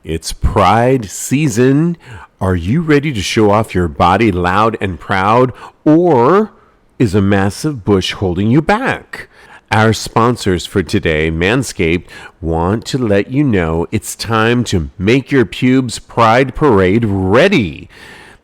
It's Pride season. Are you ready to show off your body loud and proud, or is a massive bush holding you back? Our sponsors for today, Manscaped, want to let you know it's time to make your pubes Pride Parade ready.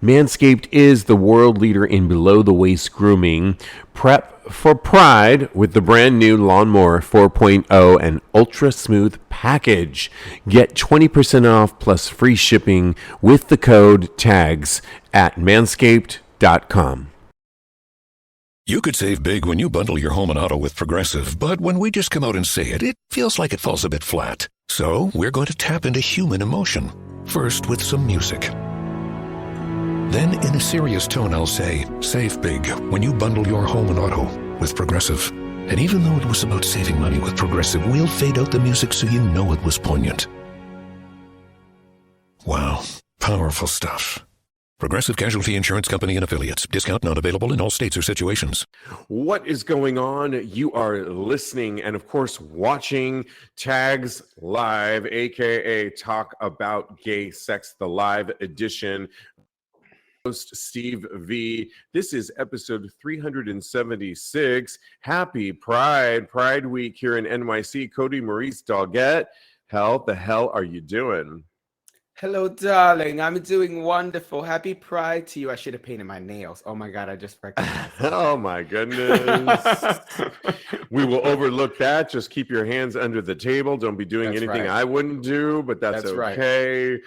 Manscaped is the world leader in below-the-waist grooming. Prep for Pride with the brand new Lawnmower 4.0 and Ultra Smooth package. Get 20% off plus free shipping with the code TAGS at manscaped.com. You could save big when you bundle your home and auto with Progressive, but when we just come out and say it, it feels like it falls a bit flat. So we're going to tap into human emotion, first with some music. Then in a serious tone, I'll say, save big when you bundle your home and auto with Progressive. And even though it was about saving money with Progressive, we'll fade out the music so you know it was poignant. Wow, powerful stuff. Progressive Casualty Insurance Company and Affiliates. Discount not available in all states or situations. What is going on? You are listening and, of course, watching Tags Live, aka Talk About Gay Sex, the live edition. Host Steve V. This is episode 376. Happy Pride Week here in NYC. Kodi Maurice Doggette. How the hell are you doing? Hello, darling. I'm doing wonderful. Happy Pride to you. I should have painted my nails. Oh my God, I just recognized. Oh my goodness. We will overlook that. Just keep your hands under the table. Don't be doing anything I wouldn't do, but that's okay. Right.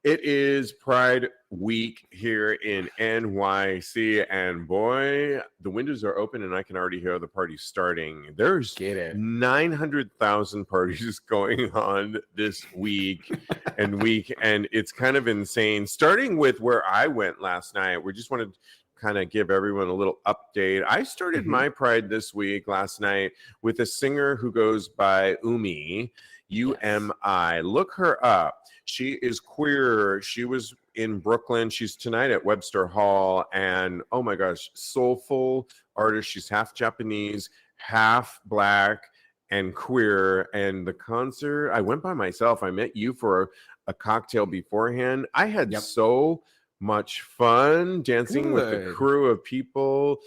It is Pride Week here in NYC, and boy, the windows are open and I can already hear the party starting. There's 900,000 parties going on this week and it's kind of insane. Starting with where I went last night, we just wanted to kind of give everyone a little update. I started my Pride this week last night with a singer who goes by Umi, U-M-I. Look her up. She is queer. She was in Brooklyn. She's tonight at Webster Hall. And oh my gosh, soulful artist. She's half Japanese, half Black, and queer. And the concert, I went by myself. I met you for a cocktail beforehand. I had so much fun dancing with the crew of people.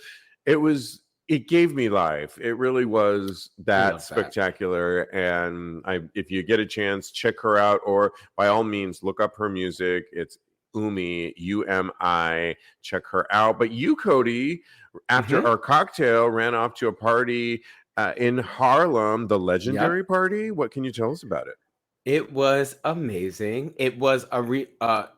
It gave me life. It really was that spectacular. And if you get a chance, check her out, or by all means, look up her music. It's Umi, U-M-I. Check her out. But you, Kodi, after our cocktail, ran off to a party in Harlem, the legendary party. What can you tell us about it? It was amazing. It was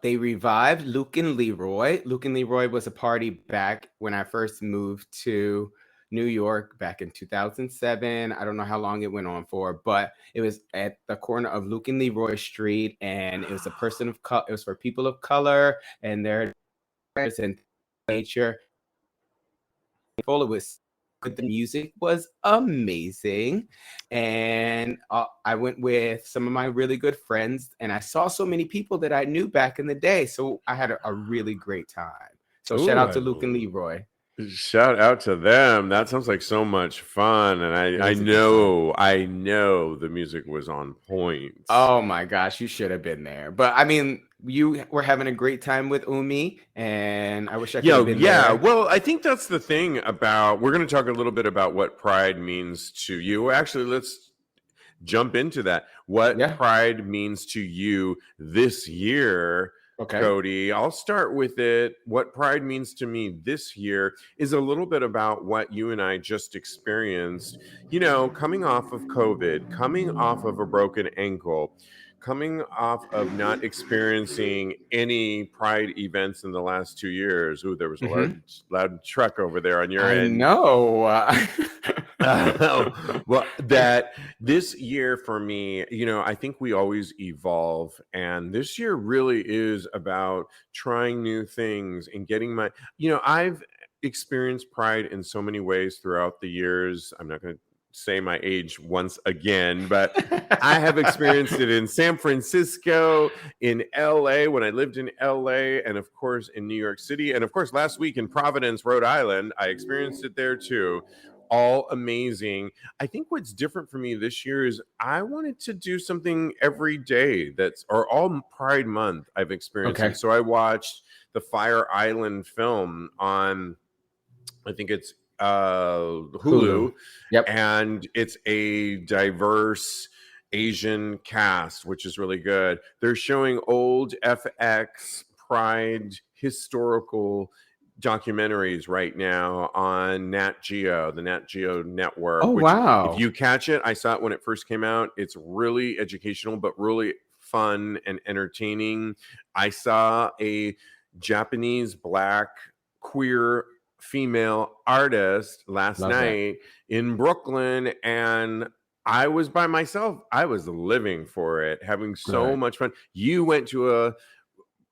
they revived Luke and Leroy. Luke and Leroy was a party back when I first moved to New York back in 2007. I don't know how long it went on for, but it was at the corner of Luke and Leroy Street, and it was a person of color. It was for people of color and their and nature. It was good. The music was amazing, and I went with some of my really good friends, and I saw so many people that I knew back in the day. So I had a really great time. So shout out to Luke and Leroy. Shout out to them. That sounds like so much fun. And I know the music was on point. Oh my gosh, you should have been there. But I mean, you were having a great time with Umi, and I wish I could have been there. Well, I think that's the thing about, we're going to talk a little bit about what Pride means to you. Actually, let's jump into that. What Pride means to you this year. Okay, Kodi, I'll start with it. What Pride means to me this year is a little bit about what you and I just experienced. You know, coming off of COVID, coming off of a broken ankle, coming off of not experiencing any Pride events in the last 2 years. Ooh, there was a loud truck over there on your end. I know. Well, that this year for me, you know, I think we always evolve, and this year really is about trying new things and getting I've experienced Pride in so many ways throughout the years. I'm not going to say my age once again, but I have experienced it in San Francisco, in LA when I lived in LA, and of course in New York City, and of course last week in Providence, Rhode Island. I experienced it there too. all amazing. I think what's different for me this year is I wanted to do something every day or all Pride Month I've experienced. Okay. So I watched the Fire Island film on, I think it's Hulu. Yep. And it's a diverse Asian cast, which is really good. They're showing old FX Pride historical documentaries right now on Nat Geo, the Nat Geo network. Oh, which, wow. if you catch it, I saw it when it first came out. It's really educational, but really fun and entertaining. I saw a Japanese Black queer female artist last night in Brooklyn, and I was by myself. I was living for it, having so much fun. You went to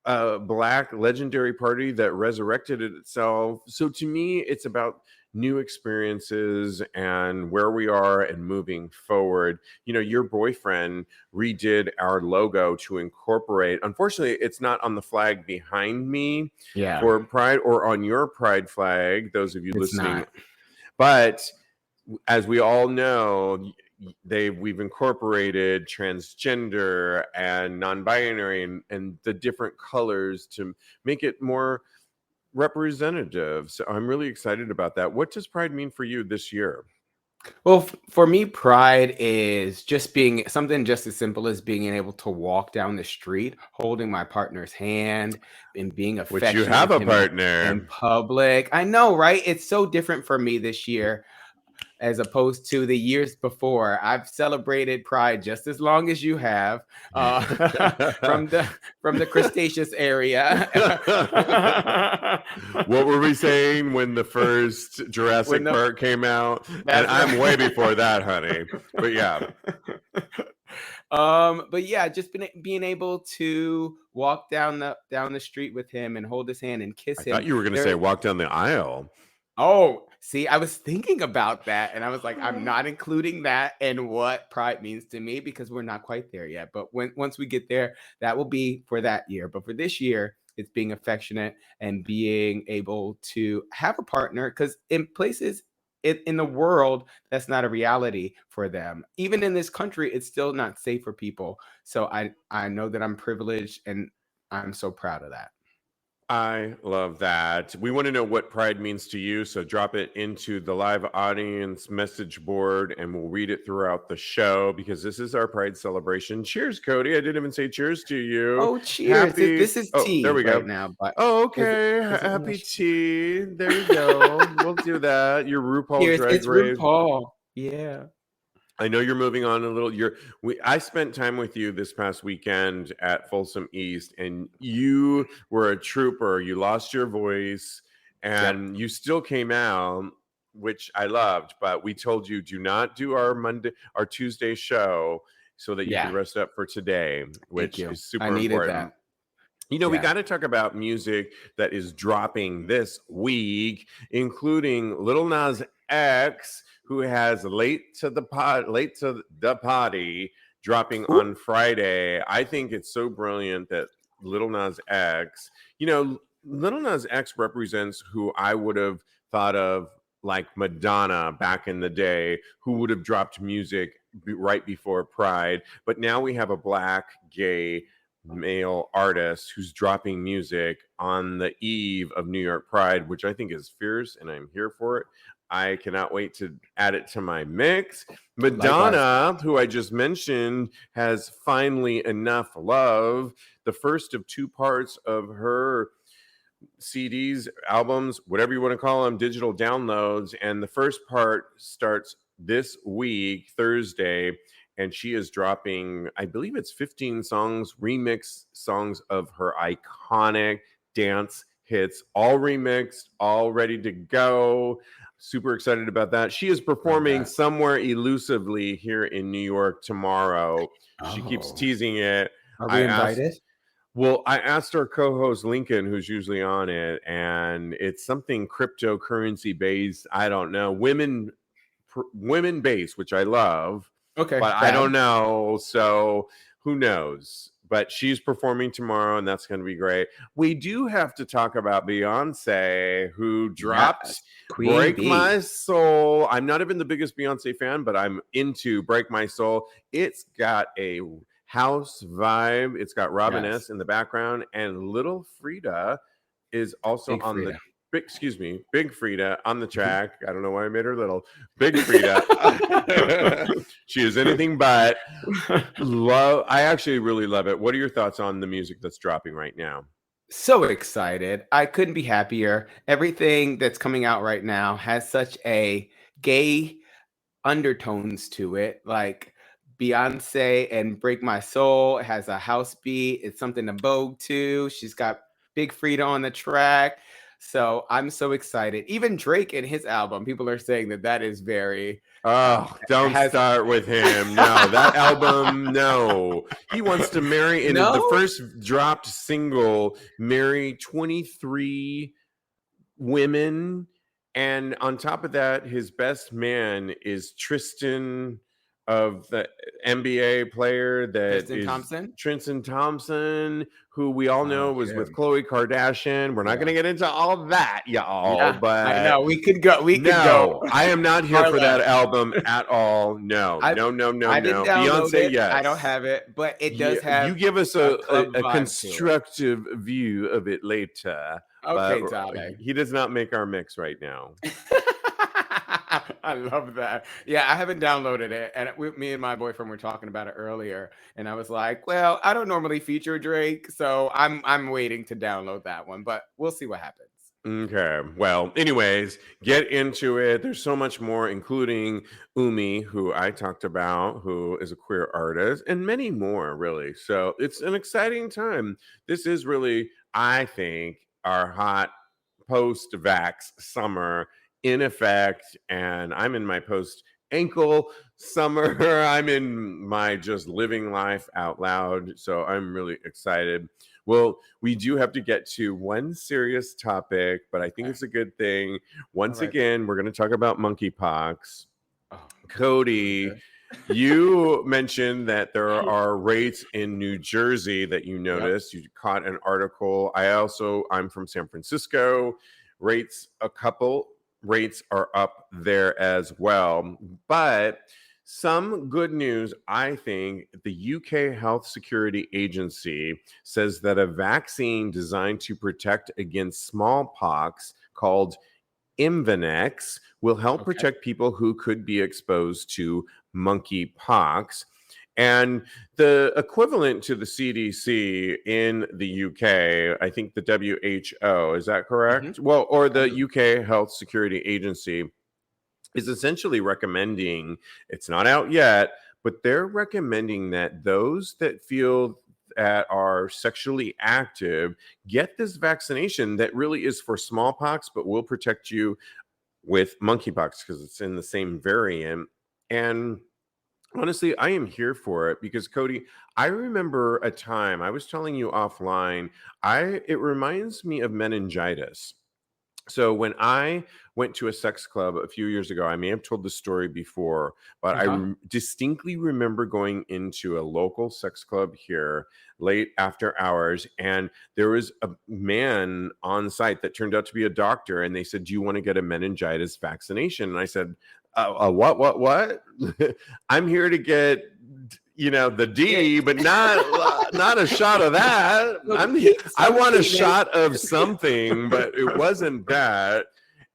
a Black legendary party that resurrected itself. So to me, it's about new experiences and where we are and moving forward. You know, your boyfriend redid our logo to incorporate. Unfortunately, it's not on the flag behind me for Pride or on your Pride flag, those of you listening. But as we all know, we've incorporated transgender and non-binary and the different colors to make it more representative. So I'm really excited about that. What does Pride mean for you this year? Well, for me, Pride is just being something just as simple as being able to walk down the street, holding my partner's hand and being affectionate. Which you have a partner in public. I know, right? It's so different for me this year as opposed to the years before. I've celebrated Pride just as long as you have, from the Cretaceous area. What were we saying when the first Jurassic Park came out? And I'm way before that, honey. But yeah. But yeah, just being able to walk down the street with him and hold his hand and kiss him. I thought you were going to say walk down the aisle. Oh, see, I was thinking about that, and I was like, I'm not including that in what Pride means to me because we're not quite there yet. But once we get there, that will be for that year. But for this year, it's being affectionate and being able to have a partner, because in places in the world, that's not a reality for them. Even in this country, it's still not safe for people. So I know that I'm privileged, and I'm so proud of that. I love that. We want to know what Pride means to you, so drop it into the live audience message board and we'll read it throughout the show because this is our Pride celebration. Cheers, Kodi. I didn't even say cheers to you. Oh, cheers. This is tea there we go. now. But okay. Happy tea. There you go. We'll do that. Your RuPaul cheers. Drag It's Race. RuPaul. Yeah. I know you're moving on a little. I spent time with you this past weekend at Folsom East, and you were a trooper. You lost your voice, and you still came out, which I loved. But we told you do not do our Tuesday show so that you can rest up for today, which is super important. That. You know, we got to talk about music that is dropping this week, including Lil Nas X, who has Late to the Party dropping on Friday. I think it's so brilliant that Lil Nas X, Lil Nas X represents who I would have thought of like Madonna back in the day, who would have dropped music right before Pride. But now we have a Black gay male artist who's dropping music on the eve of New York Pride, which I think is fierce, and I'm here for it. I cannot wait to add it to my mix. Madonna, who I just mentioned, has Finally Enough Love, the first of two parts of her CDs, albums, whatever you want to call them, digital downloads. And the first part starts this week, Thursday, and she is dropping, I believe it's 15 songs, remix songs of her iconic dance hits, all remixed, all ready to go. Super excited about that. She is performing somewhere elusively here in New York tomorrow. She keeps teasing it. Are we invited? I asked our co-host Lincoln, who's usually on it, and it's something cryptocurrency based. I don't know. Women based, which I love. Okay. But I don't know. So who knows? but she's performing tomorrow, and that's going to be great. We do have to talk about Beyonce, who dropped Break My Soul. I'm not even the biggest Beyonce fan, but I'm into Break My Soul. It's got a house vibe. It's got Robin S. in the background, and Little Frida is also on the Big Frida on the track. I don't know why I made her little. Big Frida. She is anything but love. I actually really love it. What are your thoughts on the music that's dropping right now? So excited. I couldn't be happier. Everything that's coming out right now has such a gay undertones to it. Like Beyonce and Break My Soul has a house beat. It's something to vogue to. She's got Big Frida on the track. So I'm so excited. Even Drake in his album, people are saying that is very... don't start with him. No, that album, no. He wants to marry, in the first dropped single, marry 23 women. And on top of that, his best man is Tristan, of the NBA player Tristan Thompson, who we all know was with Khloe Kardashian. We're not going to get into all that, y'all. But I know we could go. I am not here for that album at all. No. I didn't download Beyonce, yes. I don't have it, but it does have. You give us a constructive view of it later. Okay, darling. He does not make our mix right now. I love that. Yeah, I haven't downloaded it, and me and my boyfriend were talking about it earlier, and I was like, "Well, I don't normally feature Drake, so I'm waiting to download that one, but we'll see what happens." Okay. Well, anyways, get into it. There's so much more, including Umi, who I talked about, who is a queer artist, and many more, really. So it's an exciting time. This is really, I think, our hot post-vax summer in effect, and I'm in my post-ankle summer. I'm in my just living life out loud, so I'm really excited. Well, we do have to get to one serious topic, but I think it's a good thing. Once again, we're going to talk about monkeypox. Kodi, you mentioned that there are rates in New Jersey that you noticed. You caught an article. I'm from San Francisco. Rates are up there as well. But some good news, I think. The UK Health Security Agency says that a vaccine designed to protect against smallpox called Imvanex will help protect people who could be exposed to monkeypox. And the equivalent to the CDC in the UK, I think the WHO, is that correct? Mm-hmm. Well, or the UK Health Security Agency is essentially recommending, it's not out yet, but they're recommending that those that feel that are sexually active get this vaccination that really is for smallpox, but will protect you with monkeypox because it's in the same variant. And honestly, I am here for it because, Kodi, I remember a time, I was telling you offline, it reminds me of meningitis. So when I went to a sex club a few years ago, I may have told the story before, but I distinctly remember going into a local sex club here late after hours, and there was a man on site that turned out to be a doctor, and they said, "Do you want to get a meningitis vaccination?" And I said, what? I'm here to get, the D, but not a shot of that. I want a shot of something, but it wasn't that.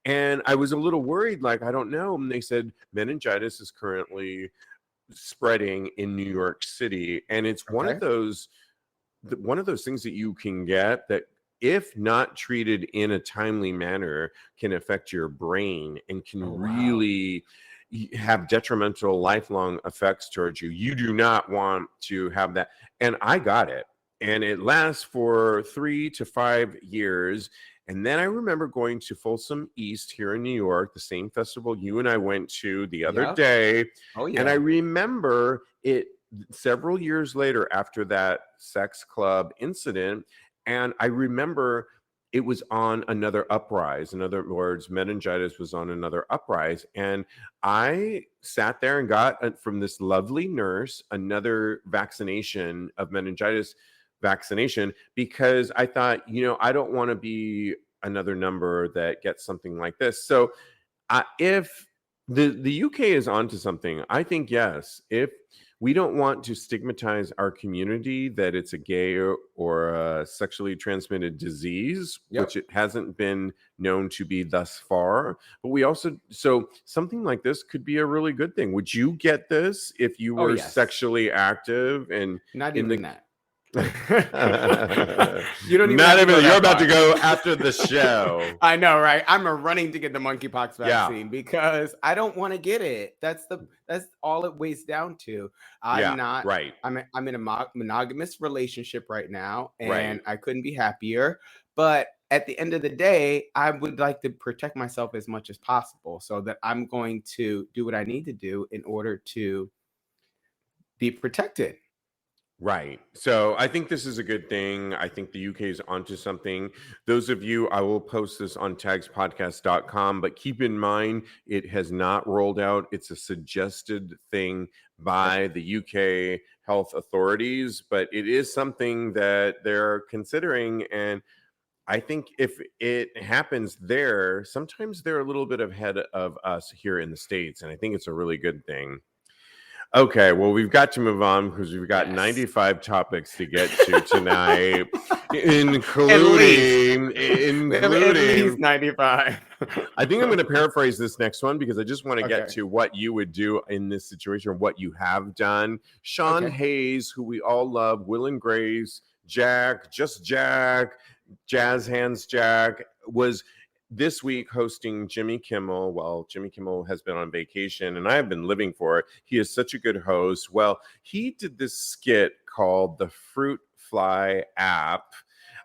And I was a little worried, like, I don't know. And they said meningitis is currently spreading in New York City. And it's one of those things that you can get that, if not treated in a timely manner, can affect your brain and can really have detrimental lifelong effects towards you. You do not want to have that. And I got it. And it lasts for 3 to 5 years. And then I remember going to Folsom East here in New York, the same festival you and I went to the other day. Oh, yeah. And I remember it several years later after that sex club incident. And I remember it was on another uprise. In other words, meningitis was on another uprise. And I sat there and got from this lovely nurse another vaccination of meningitis vaccination, because I thought, I don't want to be another number that gets something like this. So if the UK is onto something, I think, yes, if we don't want to stigmatize our community that it's a gay or a sexually transmitted disease, which it hasn't been known to be thus far. But we also, so something like this could be a really good thing. Would you get this if you were sexually active and not even that? You don't even not even you're about to go after the show. I know, right? I'm running to get the monkeypox vaccine because I don't want to get it. That's all it weighs down to. I'm not right. I'm in a monogamous relationship right now, and I couldn't be happier. But at the end of the day, I would like to protect myself as much as possible, so that I'm going to do what I need to do in order to be protected. Right. So I think this is a good thing. I think the UK is onto something. Those of you, I will post this on TAGSPodcast.com, but keep in mind, it has not rolled out. It's a suggested thing by the UK health authorities, but it is something that they're considering. And I think if it happens there, sometimes they're a little bit ahead of us here in the States. And I think it's a really good thing. Okay, well, we've got to move on because we've got 95 topics to get to tonight, including at least 95. I think I'm going to paraphrase this next one because I just want to get to what you would do in this situation, what you have done. Sean Hayes, who we all love, Will and Grace, Jack, Just Jack, Jazz Hands Jack, was this week hosting Jimmy Kimmel. Well, Jimmy Kimmel has been on vacation and I've been living for it. He is such a good host. Well, he did this skit called the Fruit Fly app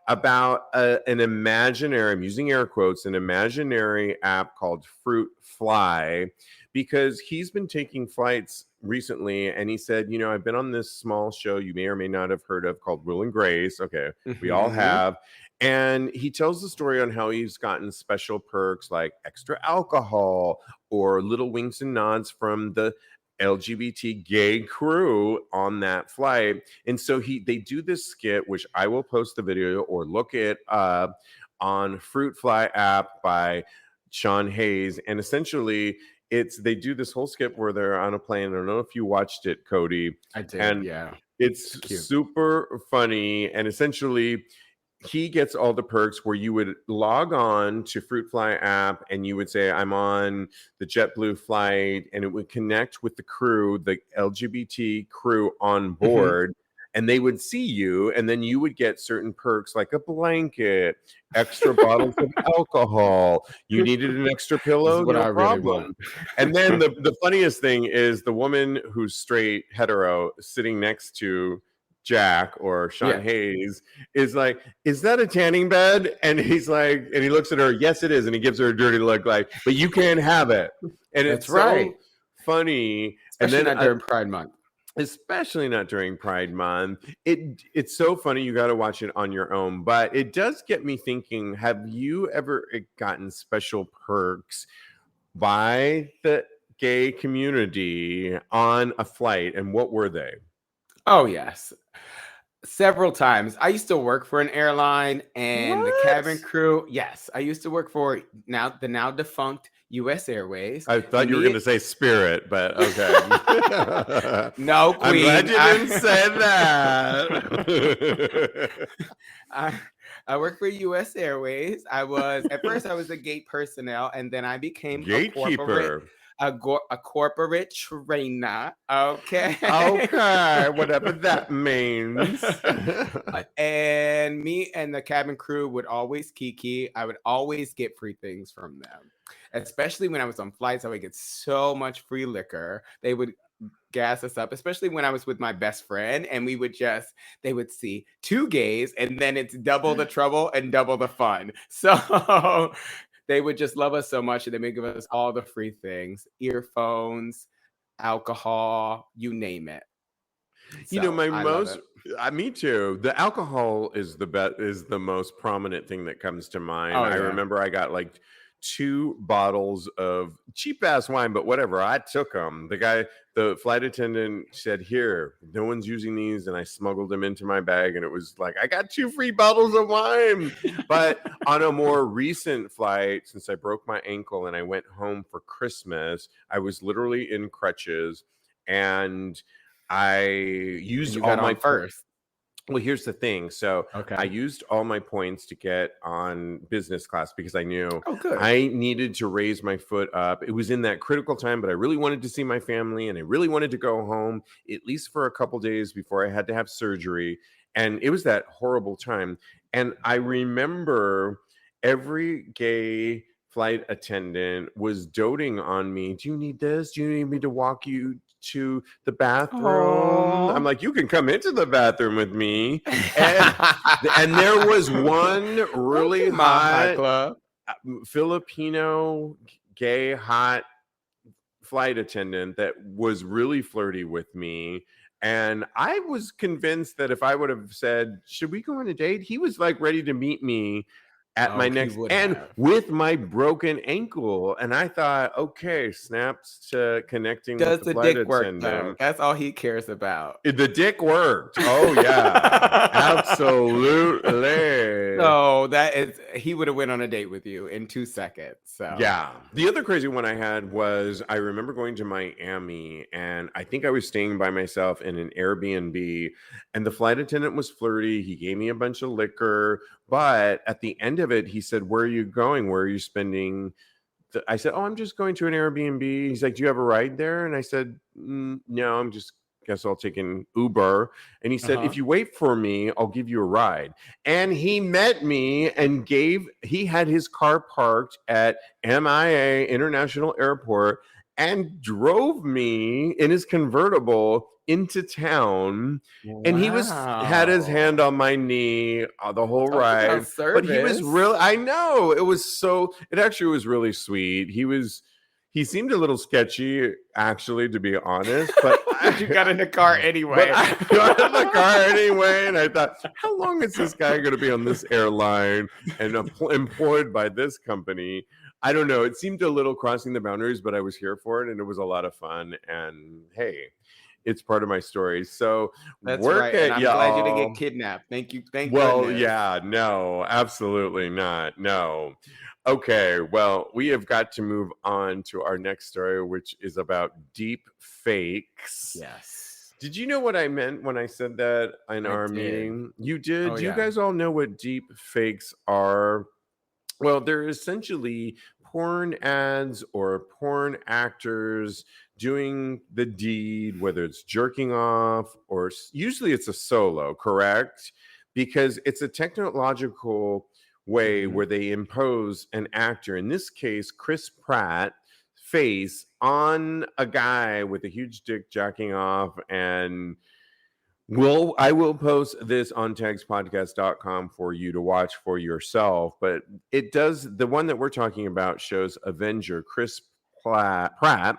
about an imaginary, I'm using air quotes, an imaginary app called Fruit Fly, because he's been taking flights recently. And he said, I've been on this small show you may or may not have heard of called Will and Grace. Okay, we all have. And he tells the story on how he's gotten special perks like extra alcohol or little winks and nods from the LGBT gay crew on that flight. And so they do this skit, which I will post the video or look it up on Fruit Fly app by Sean Hayes. And essentially they do this whole skit where they're on a plane. I don't know if you watched it, Kodi. I did, and it's super funny. And essentially he gets all the perks where you would log on to Fruit Fly app and you would say, I'm on the JetBlue flight, and it would connect with the crew, the LGBT crew on board, and they would see you, and then you would get certain perks like a blanket, extra bottles of alcohol. You needed an extra pillow, no problem. And then the funniest thing is the woman who's straight, hetero, sitting next to Jack or Sean Hayes is like, is that a tanning bed? And he's like, and he looks at her, yes, it is. And he gives her a dirty look like, but you can't have it. And it's so funny. Especially not during Pride Month. Especially not during Pride Month. It's so funny. You got to watch it on your own. But it does get me thinking, have you ever gotten special perks by the gay community on a flight? And what were they? Oh, yes. Several times. I used to work for an airline, and the cabin crew. Yes, I used to work for the now defunct U.S. Airways. I thought you were going to say Spirit, but okay. No, Queen. I'm glad you didn't say that. I worked for U.S. Airways. At first I was a gate personnel, and then I became gatekeeper. A corporate trainer. Okay, whatever that means. And me and the cabin crew would always kiki. I would always get free things from them, especially when I was on flights. I would get so much free liquor. They would gas us up, especially when I was with my best friend, and they would see two gays, and then it's double the trouble and double the fun. So they would just love us so much, and they would give us all the free things, earphones, alcohol, you name it. So, me too. The alcohol is the most prominent thing that comes to mind. Oh, I yeah. remember I got like 2 bottles of cheap ass wine, but whatever. I took them. The flight attendant said, "Here, no one's using these," and I smuggled them into my bag, and it was like I got 2 free bottles of wine. But on a more recent flight, since I broke my ankle and I went home for Christmas, I was literally in crutches, and I used all my first. Well, here's the thing. So Okay. I used all my points to get on business class because I knew good. I needed to raise my foot up. It was in that critical time, but I really wanted to see my family and I really wanted to go home at least for a couple days before I had to have surgery. And it was that horrible time. And I remember every gay flight attendant was doting on me. Do you need this? Do you need me to walk you to the bathroom? Aww. I'm like, you can come into the bathroom with me. And there was one really hot Filipino gay hot flight attendant that was really flirty with me. And I was convinced that if I would have said, should we go on a date? He was like ready to meet me at my next with my broken ankle. And I thought, okay, snaps to connecting with the flight attendant. Work, that's all he cares about. The dick worked. Oh yeah. Absolutely. No, he would have went on a date with you in 2 seconds. So yeah. The other crazy one I had was I remember going to Miami and I think I was staying by myself in an Airbnb and the flight attendant was flirty. He gave me a bunch of liquor, but at the end of it, he said, "Where are you going? Where are you spending?" I said, "Oh, I'm just going to an Airbnb." He's like, "Do you have a ride there?" And I said, "No, guess I'll take an Uber." And he said, "If you wait for me, I'll give you a ride." And he met me and he had his car parked at MIA International Airport and drove me in his convertible into town. Wow. And he had his hand on my knee the whole ride. But he was I know it actually was really sweet. He seemed a little sketchy, actually, to be honest. But you got in the car anyway. I got in the car anyway, and I thought, how long is this guy going to be on this airline and employed by this company? I don't know. It seemed a little crossing the boundaries, but I was here for it, and it was a lot of fun. And hey, it's part of my story. So that's right. And I'm glad you didn't get kidnapped. Thank you. Goodness. Yeah, no, absolutely not. No. Okay, well, we have got to move on to our next story, which is about deep fakes. Yes. Did you know what I meant when I said that in our meeting? You did? Do you guys all know what deep fakes are? Well, they're essentially porn ads or porn actors doing the deed, whether it's jerking off or usually it's a solo, correct? Because it's a technological way where they impose an actor, in this case Chris Pratt, face on a guy with a huge dick jacking off. And I will post this on TAGSPodcast.com for you to watch for yourself. But it does, the one that we're talking about shows Avenger Chris Pratt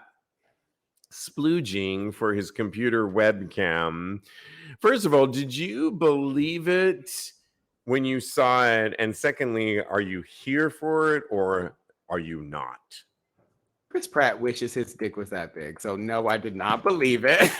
splooging for his computer webcam. First of all, did you believe it when you saw it? And secondly, are you here for it or are you not? Chris Pratt wishes his dick was that big. So no, I did not believe it.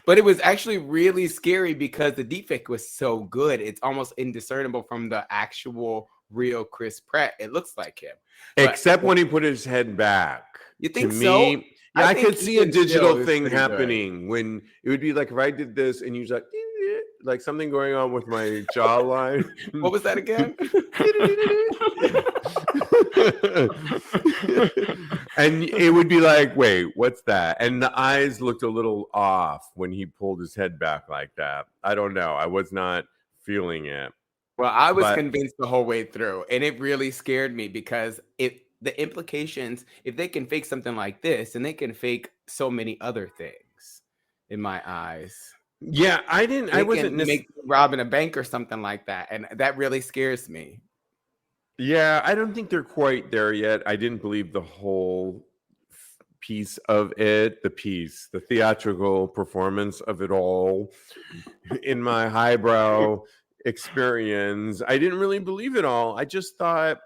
But it was actually really scary because the deepfake was so good. It's almost indiscernible from the actual real Chris Pratt. It looks like him. Except when he put his head back. You think so? Yeah, I could see a digital thing happening when it would be like if I did this and you was like something going on with my jawline. What was that again? And it would be like, wait, what's that? And the eyes looked a little off when he pulled his head back like that. I don't know. I was not feeling it. Well, I was convinced the whole way through, and it really scared me because the implications, if they can fake something like this, and they can fake so many other things in my eyes. Yeah, I wasn't robbing a bank or something like that. And that really scares me. Yeah, I don't think they're quite there yet. I didn't believe the whole piece of it, the theatrical performance of it all in my highbrow experience. I didn't really believe it all. I just thought,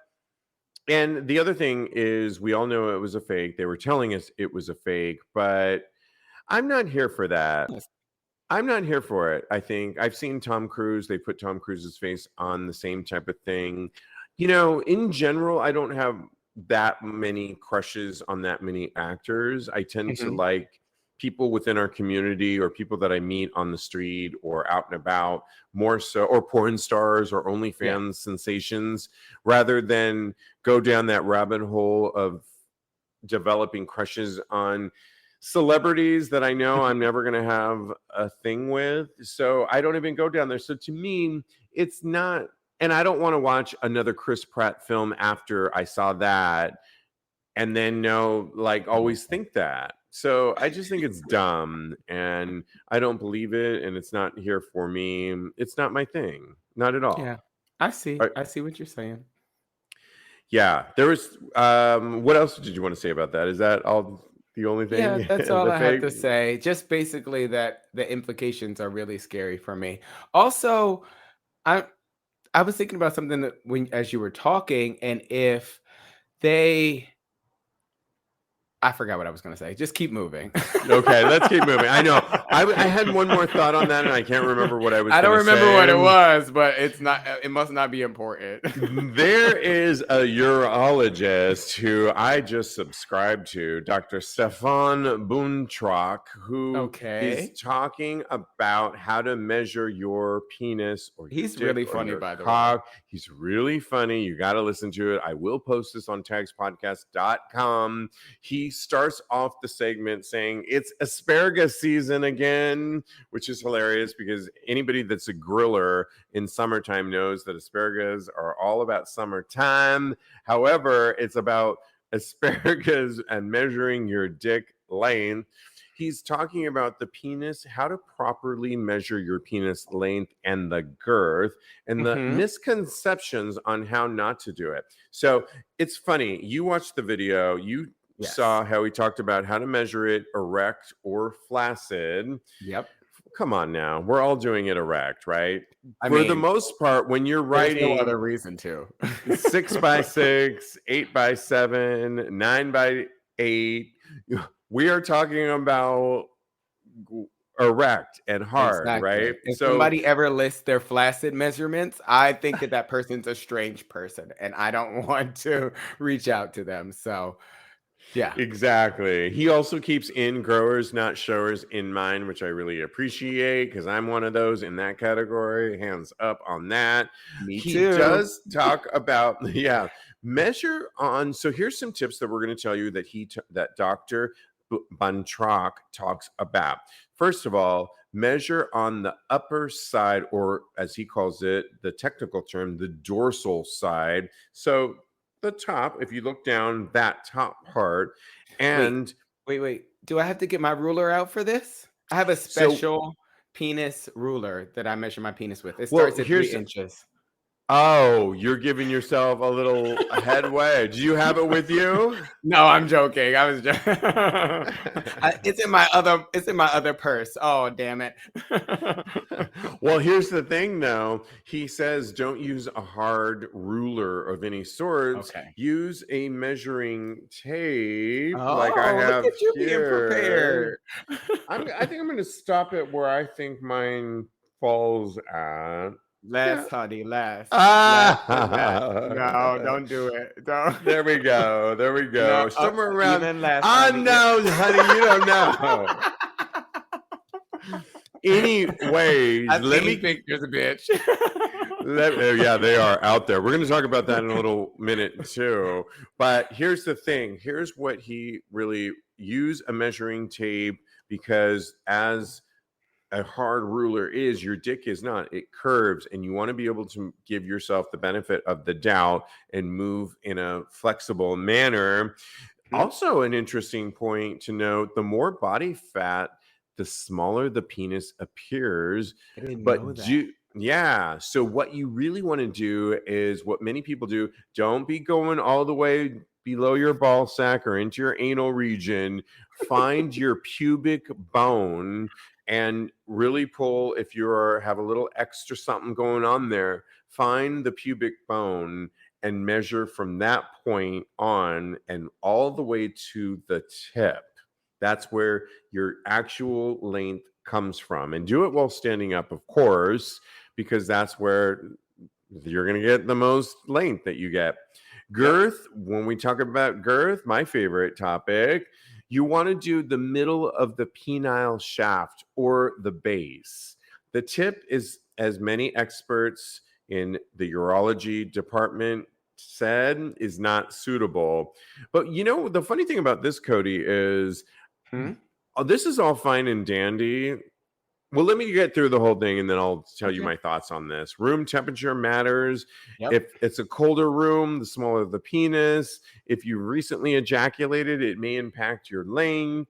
and the other thing is, we all know it was a fake. They were telling us it was a fake, but I'm not here for that. I'm not here for it. I think I've seen Tom Cruise. They put Tom Cruise's face on the same type of thing. You know, in general, I don't have that many crushes on that many actors. I tend to like people within our community or people that I meet on the street or out and about more so, or porn stars or OnlyFans sensations, rather than go down that rabbit hole of developing crushes on celebrities that I know I'm never going to have a thing with. So I don't even go down there. So to me, it's not, and I don't want to watch another Chris Pratt film after I saw that and then always think that. So I just think it's dumb and I don't believe it, and it's not here for me. It's not my thing. Not at all. Yeah. I see what you're saying. Yeah. There was what else did you want to say about that? Is that all the only thing? Yeah, that's all I have to say. Just basically that the implications are really scary for me. Also, I was thinking about something that as you were talking, and if I forgot what I was going to say. Just keep moving. Okay, let's keep moving. I know. I had one more thought on that, and I can't remember what I was. I don't remember what it was, but it's not. It must not be important. There is a urologist who I just subscribed to, Dr. Stefan Buntrock, who is talking about how to measure your penis or your He's really funny, by the way. He's really funny. You got to listen to it. I will post this on TAGSPodcast.com. He starts off the segment saying it's asparagus season again, which is hilarious because anybody that's a griller in summertime knows that asparagus are all about summertime. However, it's about asparagus and measuring your dick length. He's talking about the penis, how to properly measure your penis length and the girth, and the misconceptions on how not to do it. So it's funny. You watched the video. You saw how he talked about how to measure it erect or flaccid. Yep. Come on now. We're all doing it erect, right? For the most part, when you're writing, no other reason to. 6x6, 8x7, 9x8, we are talking about erect and hard, right? If somebody ever lists their flaccid measurements, I think that person's a strange person, and I don't want to reach out to them. So yeah, exactly. He also keeps in growers, not showers in mind, which I really appreciate because I'm one of those in that category. Hands up on that. Me too. He does talk about measure on. So here's some tips that we're going to tell you that that Dr. Buntrock talks about. First of all, measure on the upper side, or as he calls it, the technical term, the dorsal side. So the top, if you look down that top part, and wait, do I have to get my ruler out for this? I have a special penis ruler that I measure my penis with. It starts at 3 inches. Oh, you're giving yourself a little headway. Do you have it with you? No, I'm joking. I was joking. It's in my other purse. Oh, damn it. Well, here's the thing though. He says don't use a hard ruler of any sort. Okay. Use a measuring tape like I have look at you being prepared. I think I'm going to stop it where I think mine falls at. Less, honey, less. No, don't do it. Don't. There we go. No, somewhere around. Even less. No, honey, you don't know. Anyways, let me think there's a bitch. Yeah, they are out there. We're going to talk about that in a little minute too. But here's the thing. Here's what he really use a measuring tape, because as a hard ruler is, your dick is not. It curves, and you want to be able to give yourself the benefit of the doubt and move in a flexible manner. Also, an interesting point to note, the more body fat, the smaller the penis appears. I didn't know that. So what you really want to do is what many people do. Don't be going all the way below your ball sack or into your anal region, find your pubic bone and really pull. If you have a little extra something going on there, find the pubic bone and measure from that point on and all the way to the tip. That's where your actual length comes from. And do it while standing up, of course, because that's where you're going to get the most length that you get. Girth, when we talk about girth, my favorite topic, you want to do the middle of the penile shaft or the base. The tip is, as many experts in the urology department said, is not suitable. But you know, the funny thing about this, Kodi, is this is all fine and dandy. Well, let me get through the whole thing and then I'll tell you my thoughts on this. Room temperature matters. If it's a colder room, the smaller the penis. If you recently ejaculated, it may impact your length.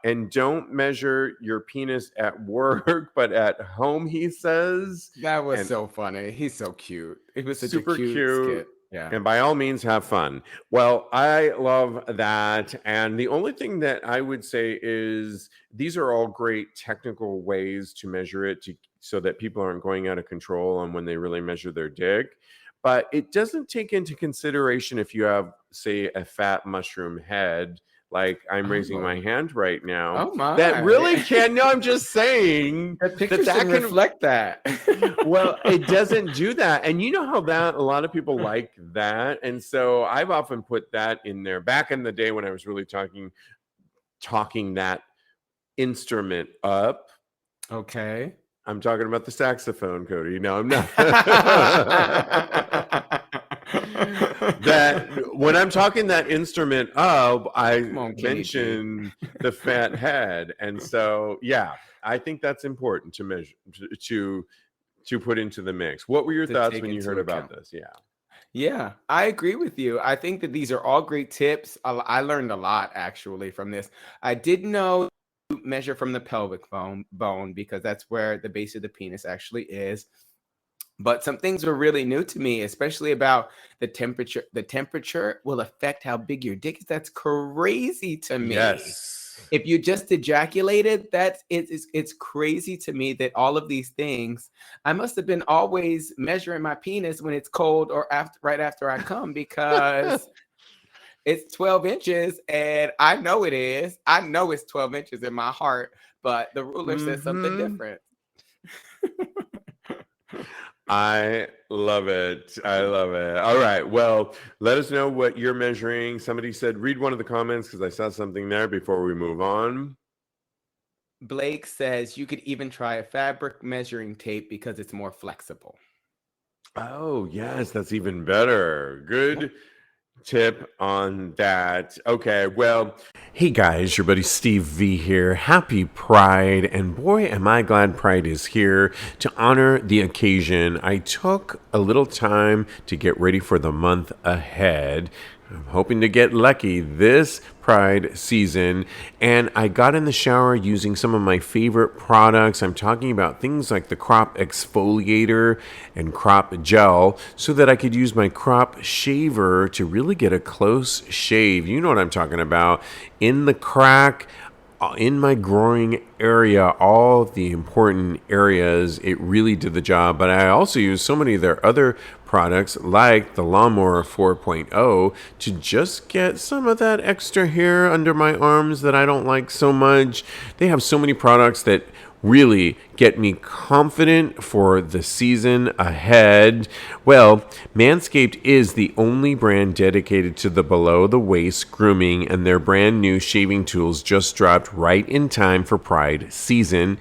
And don't measure your penis at work, but at home, he says. That was so funny. He's so cute. It was such super a cute skit. Yeah. And by all means, have fun. Well, I love that. And the only thing that I would say is these are all great technical ways to measure it so that people aren't going out of control on when they really measure their dick. But it doesn't take into consideration if you have, say, a fat mushroom head, like I'm raising my hand right now. Oh my! That really can. No, I'm just saying that can reflect that. Well, it doesn't do that, and you know how that a lot of people like that, and so I've often put that in there. Back in the day when I was really talking that instrument up. Okay. I'm talking about the saxophone, Kodi. No, I'm not. That when I'm talking that instrument up, I mention the fat head, and so yeah, I think that's important to measure to put into the mix. What were your thoughts when you heard about this? Yeah, I agree with you. I think that these are all great tips. I learned a lot actually from this. I didn't know to measure from the pelvic bone because that's where the base of the penis actually is. But some things were really new to me, especially about the temperature. The temperature will affect how big your dick is. That's crazy to me. Yes. If you just ejaculated, it's crazy to me that all of these things. I must have been always measuring my penis when it's cold or right after I come because it's 12 inches and I know it is. I know it's 12 inches in my heart, but the ruler says something different. I love it. I love it. All right. Well, let us know what you're measuring. Somebody said, read one of the comments because I saw something there before we move on. Blake says you could even try a fabric measuring tape because it's more flexible. Oh, yes. That's even better. Good tip on that. Okay, well, hey guys, your buddy Steve V here. Happy Pride, and boy am I glad Pride is here to honor the occasion. I took a little time to get ready for the month ahead. I'm hoping to get lucky this Pride season, and I got in the shower using some of my favorite products. I'm talking about things like the crop exfoliator and crop gel so that I could use my crop shaver to really get a close shave. You know what I'm talking about. In the crack, in my groin area, all the important areas, it really did the job. But I also use so many of their other products like the Lawnmower 4.0 to just get some of that extra hair under my arms that I don't like so much. They have so many products that really get me confident for the season ahead. Well, Manscaped is the only brand dedicated to the below-the-waist grooming, and their brand new shaving tools just dropped right in time for Pride season.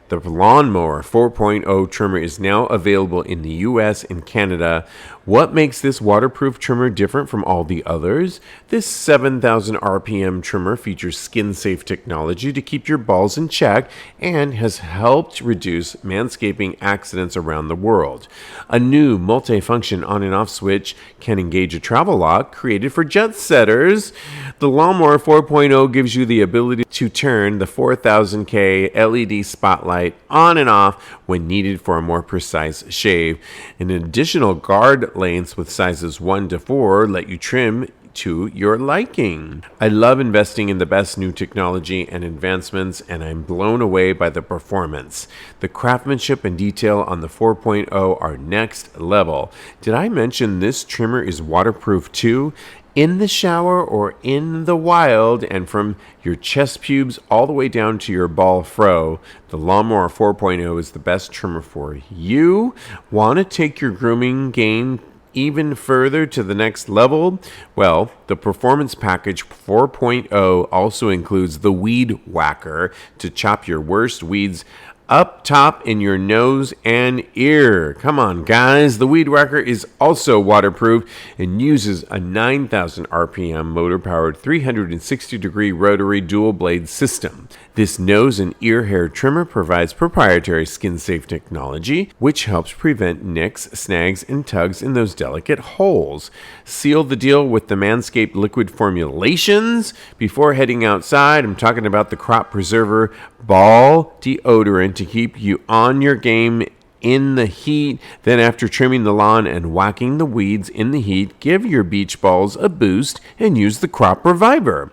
The Lawnmower 4.0 trimmer is now available in the US and Canada. What makes this waterproof trimmer different from all the others? This 7,000 RPM trimmer features skin-safe technology to keep your balls in check and has helped reduce manscaping accidents around the world. A new multi-function on and off switch can engage a travel lock created for jet setters. The Lawnmower 4.0 gives you the ability to turn the 4000K LED spotlight on and off when needed for a more precise shave. An additional guard lengths with sizes 1 to 4 let you trim to your liking. I love investing in the best new technology and advancements, and I'm blown away by the performance. The craftsmanship and detail on the 4.0 are next level. Did I mention this trimmer is waterproof too? In the shower or in the wild, and from your chest pubes all the way down to your ball fro, the Lawnmower 4.0 is the best trimmer for you. Want to take your grooming game even further to the next level? Well, the Performance Package 4.0 also includes the Weed Whacker to chop your worst weeds up top in your nose and ear. Come on, guys. The Weed Whacker is also waterproof and uses a 9,000 RPM motor-powered 360-degree rotary dual-blade system. This nose and ear hair trimmer provides proprietary skin-safe technology, which helps prevent nicks, snags, and tugs in those delicate holes. Seal the deal with the Manscaped liquid formulations. Before heading outside, I'm talking about the Crop Preserver Ball Deodorant to keep you on your game in the heat. Then after trimming the lawn and whacking the weeds in the heat, give your beach balls a boost and use the Crop Reviver.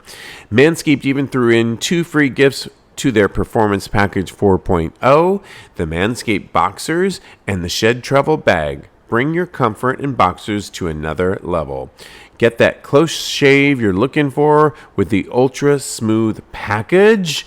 Manscaped even threw in 2 free gifts to their Performance Package 4.0, the Manscaped Boxers and the Shed Travel Bag. Bring your comfort and boxers to another level. Get that close shave you're looking for with the Ultra Smooth Package.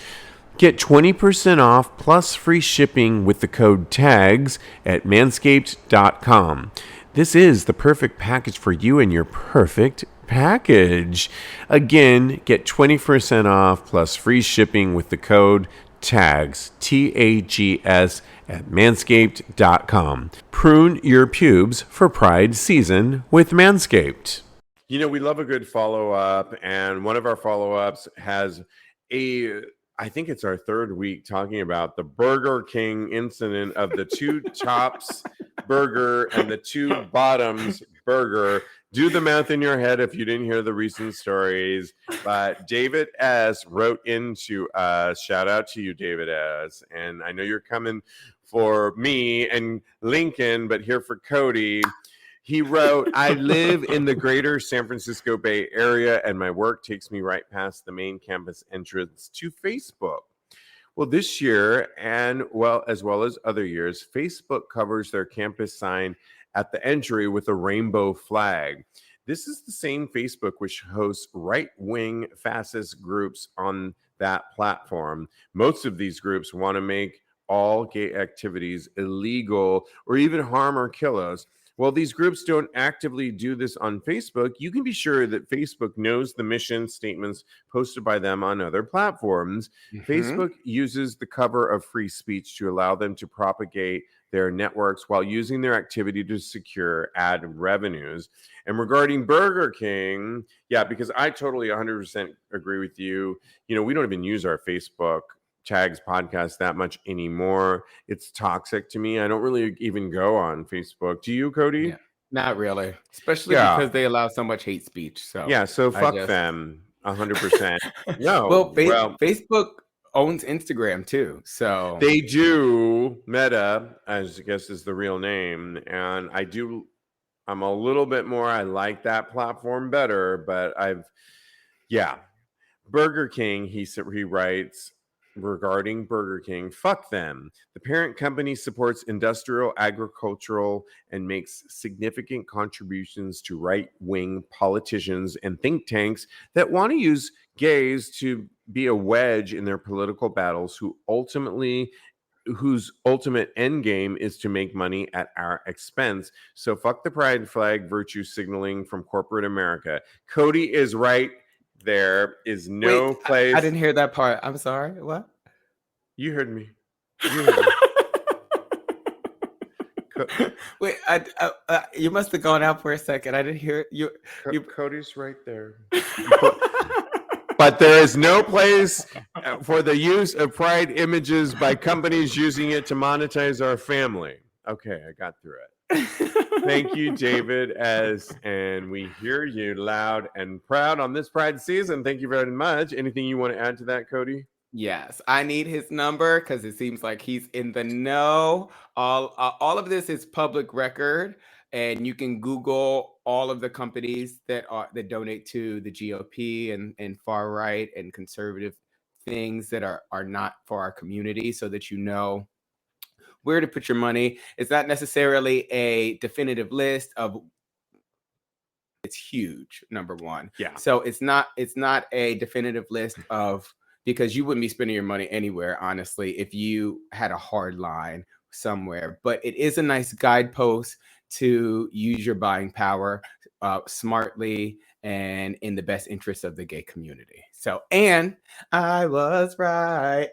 Get 20% off plus free shipping with the code TAGS at manscaped.com. This is the perfect package for you and your perfect package. Again, get 20% off plus free shipping with the code TAGS, TAGS, at manscaped.com. Prune your pubes for Pride season with Manscaped. You know, we love a good follow-up, and one of our follow-ups has I think it's our 3rd week talking about the Burger King incident of the 2 tops burger and the 2 bottoms burger. Do the math in your head if you didn't hear the recent stories. But David S. wrote into us. Shout out to you, David S. And I know you're coming for me and Lincoln, but here for Kodi. He wrote, I live in the greater San Francisco Bay Area, and my work takes me right past the main campus entrance to Facebook. Well, this year, and as well as other years, Facebook covers their campus sign at the entry with a rainbow flag. This is the same Facebook which hosts right-wing fascist groups on that platform. Most of these groups want to make all gay activities illegal or even harm or kill us. While these groups don't actively do this on Facebook, you can be sure that Facebook knows the mission statements posted by them on other platforms. Facebook uses the cover of free speech to allow them to propagate their networks while using their activity to secure ad revenues. And regarding Burger King, yeah, because I totally 100% agree with you. You know, we don't even use our Facebook TAGSPodcast that much anymore. It's toxic to me. I don't really even go on Facebook. Do you, Kodi? Yeah, not really, especially because they allow so much hate speech. So yeah, so fuck them 100%. No, well, Facebook owns Instagram too, so they do. Meta, I guess, is the real name, and I'm a little bit more. I like that platform better, but Burger King. He writes. Regarding Burger King, fuck them. The parent company supports industrial, agricultural, and makes significant contributions to right-wing politicians and think tanks that want to use gays to be a wedge in their political battles, whose ultimate end game is to make money at our expense. So fuck the pride flag virtue signaling from corporate America. Kodi is right. There is no place. I didn't hear that part. I'm sorry. What? You heard me. Wait, you must have gone out for a second. I didn't hear you. Kodi's right there. But there is no place for the use of pride images by companies using it to monetize our family. Okay, I got through it. Thank you, David S. And we hear you loud and proud on this Pride season. Thank you very much. Anything you want to add to that, Kodi? Yes, I need his number because it seems like he's in the know. All of this is public record, and you can Google all of the companies that donate to the GOP and far right and conservative things that are not for our community, so that you know where to put your money. It's not necessarily a definitive list of. It's huge, number one. Yeah. So it's not a definitive list of, because you wouldn't be spending your money anywhere, honestly, if you had a hard line somewhere. But it is a nice guidepost to use your buying power smartly and in the best interest of the gay community. So, and I was right.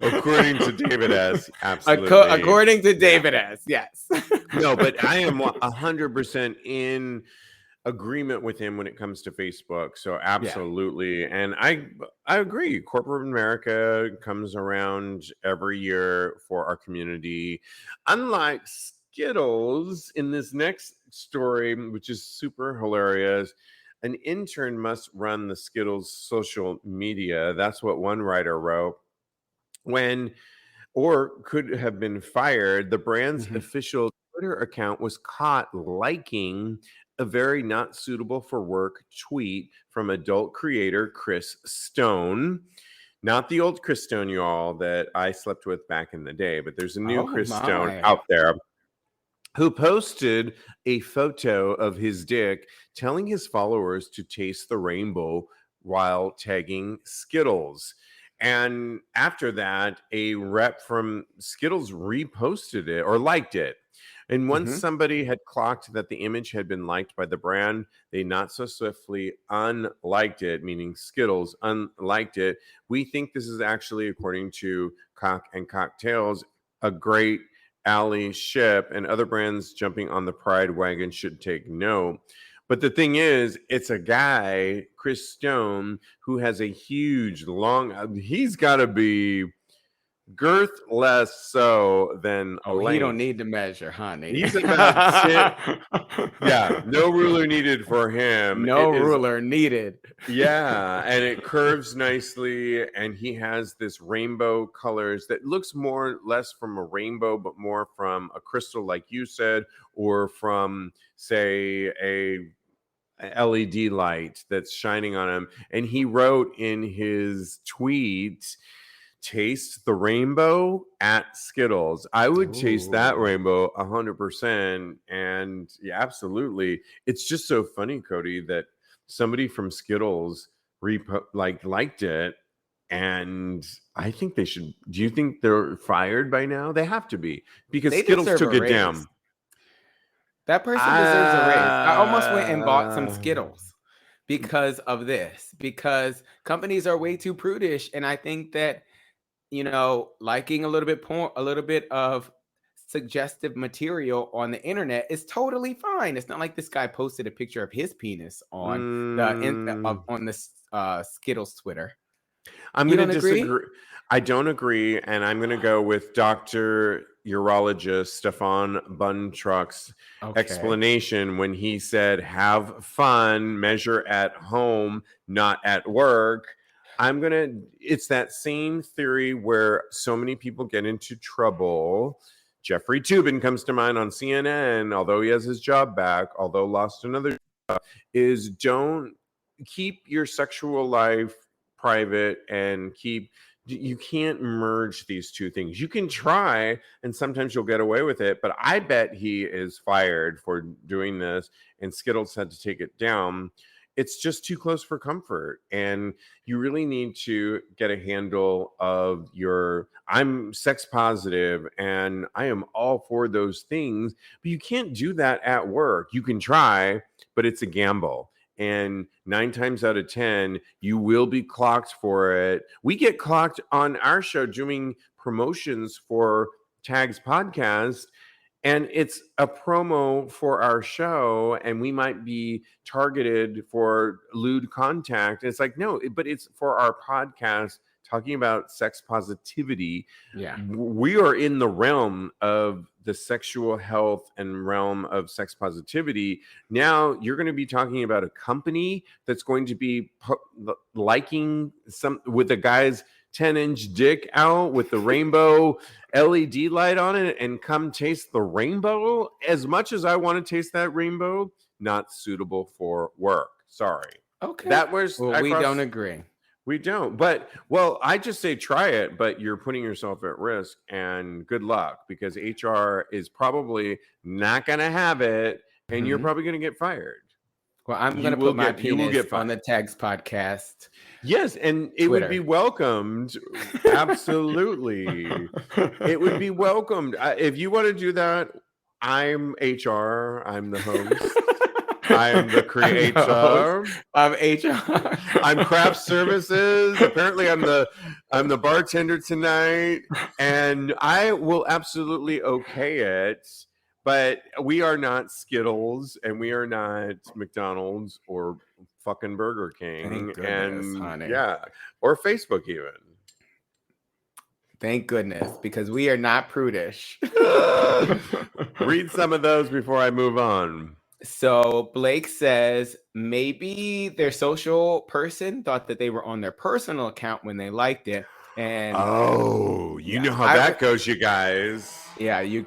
According to David S. Absolutely. According to David S. Yes. No, but I am 100% in agreement with him when it comes to Facebook. So absolutely. Yeah. And I agree. Corporate America comes around every year for our community. Unlike Skittles, in this next story, which is super hilarious, an intern must run the Skittles social media. That's what one writer wrote. Or could have been fired. The brand's official Twitter account was caught liking a very not suitable for work tweet from adult creator Chris Stone. Not the old Chris Stone, you all, that I slept with back in the day, but there's a new Chris Stone out there who posted a photo of his dick telling his followers to taste the rainbow while tagging Skittles. And after that, a rep from Skittles reposted it or liked it. And once somebody had clocked that the image had been liked by the brand, they not so swiftly unliked it, meaning Skittles unliked it. We think this is actually, according to Cock and Cocktails, a great ally ship, and other brands jumping on the pride wagon should take note. But the thing is, it's a guy, Chris Stone, who has a huge, he's got to be girth less so than he don't need to measure, honey. He's about 10. Yeah, no ruler needed for him. No ruler needed. Yeah, and it curves nicely, and he has this rainbow colors that looks more less from a rainbow, but more from a crystal, like you said, or from, say, a LED light that's shining on him. And he wrote in his tweet, taste the rainbow at Skittles. I would taste that rainbow 100%. And yeah, absolutely. It's just so funny, Kodi, that somebody from Skittles liked it. And I think they should. Do you think they're fired by now? They have to be, because Skittles took it down. That person deserves a raise. I almost went and bought some Skittles because of this, because companies are way too prudish. And I think that, liking a little bit of suggestive material on the internet is totally fine. It's not like this guy posted a picture of his penis on the Skittles Twitter. I'm going to disagree. I don't agree, and I'm going to go with Dr. Urologist Stefan Buntruck's explanation when he said, have fun, measure at home, not at work. It's that same theory where so many people get into trouble. Jeffrey Toobin comes to mind on CNN, although he has his job back, although lost another job, is don't keep your sexual life private and you can't merge these two things. You can try, and sometimes you'll get away with it, but I bet he is fired for doing this, and Skittles had to take it down. It's just too close for comfort, and you really need to get a handle of I'm sex positive, and I am all for those things, but you can't do that at work. You can try, but it's a gamble. And 9 times out of 10, you will be clocked for it. We get clocked on our show doing promotions for TAGSPodcast, and it's a promo for our show, and we might be targeted for lewd contact. It's like, no, but it's for our podcast talking about sex positivity. Yeah. We are in the realm of the sexual health and realm of sex positivity. Now you're going to be talking about a company that's going to be liking some with a guy's 10-inch dick out with the rainbow LED light on it and come taste the rainbow. As much as I want to taste that rainbow, not suitable for work. Sorry. Okay. That was we don't agree. We don't. But well, I just say try it, but you're putting yourself at risk, and good luck, because HR is probably not going to have it, and you're probably going to get fired. Well, I'm going to put my penis on the Tags podcast. Yes, and it would be welcomed. Absolutely. It would be welcomed. If you want to do that, I'm HR. I'm the host. I'm the creator. I'm HR. I'm craft services. Apparently, I'm the bartender tonight, and I will absolutely okay it. But we are not Skittles, and we are not McDonald's or fucking Burger King, honey. Yeah, or Facebook even. Thank goodness, because we are not prudish. Read some of those before I move on. So Blake says maybe their social person thought that they were on their personal account when they liked it. And you know how that goes, you guys. Yeah, you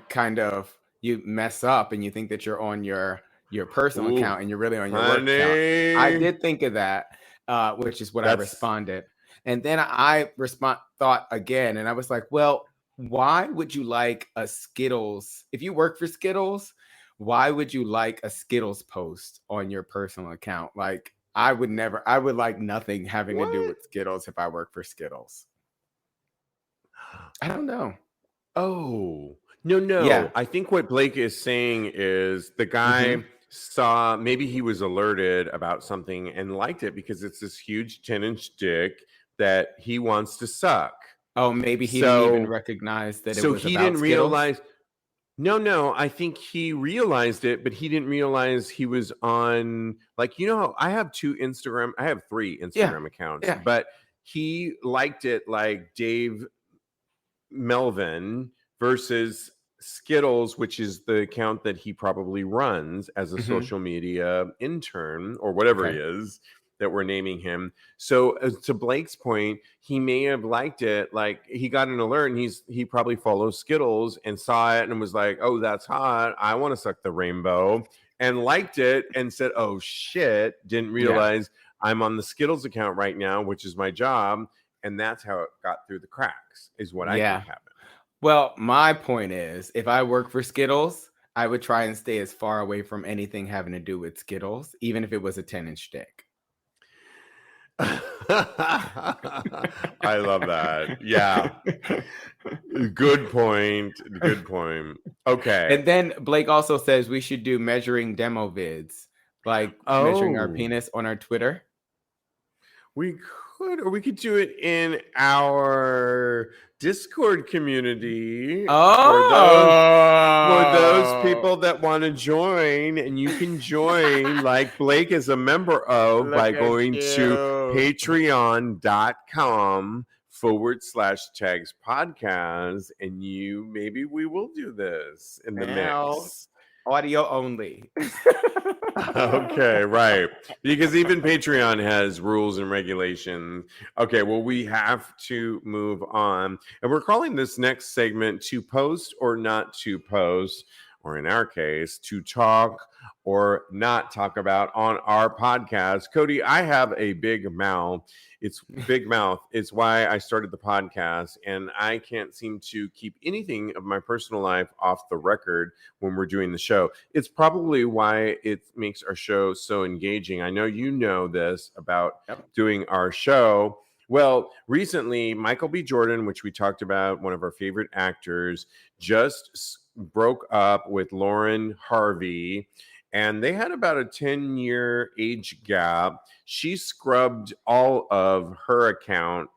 mess up and you think that you're on your personal account and you're really on your work account. I did think of that, which is what I responded. And then I thought again, and I was like, well, why would you like a Skittles? If you work for Skittles, why would you like a Skittles post on your personal account? Like, I would like nothing having to do with Skittles if I work for Skittles. I don't know. Oh, no. Yeah. I think what Blake is saying is the guy saw, maybe he was alerted about something and liked it because it's this huge 10-inch dick that he wants to suck. Oh, maybe he didn't even recognize that it was about Skittles. So he didn't realize. No, I think he realized it, but he didn't realize he was on, like, you know, I have three Instagram accounts, but he liked it like Dave Melvin versus Skittles, which is the account that he probably runs as a social media intern or whatever he is that we're naming him. So to Blake's point, he may have liked it. Like, he got an alert and he probably follows Skittles and saw it and was like, oh, that's hot. I want to suck the rainbow, and liked it and said, oh shit, didn't realize I'm on the Skittles account right now, which is my job. And that's how it got through the cracks, is what I think happened. Well, my point is, if I work for Skittles, I would try and stay as far away from anything having to do with Skittles, even if it was a 10-inch dick. I love that. Yeah. Good point. Okay. And then Blake also says we should do measuring demo vids, like measuring our penis on our Twitter. We could, or we could do it in our Discord community. For those people that want to join, and you can join like Blake is a member of by going to patreon.com/TAGSPodcast, and maybe we will do this in the mix. Audio only. Okay, right. Because even Patreon has rules and regulations. Okay, well, we have to move on. And we're calling this next segment To Post or Not to Post, or in our case, to talk or not talk about on our podcast. Kodi, I have a big mouth. It's big mouth. It's why I started the podcast, and I can't seem to keep anything of my personal life off the record when we're doing the show. It's probably why it makes our show so engaging. I know you know this about doing our show. Well, recently, Michael B. Jordan, which we talked about, one of our favorite actors, just broke up with Lauren Harvey. And they had about a 10-year age gap. She scrubbed all of her account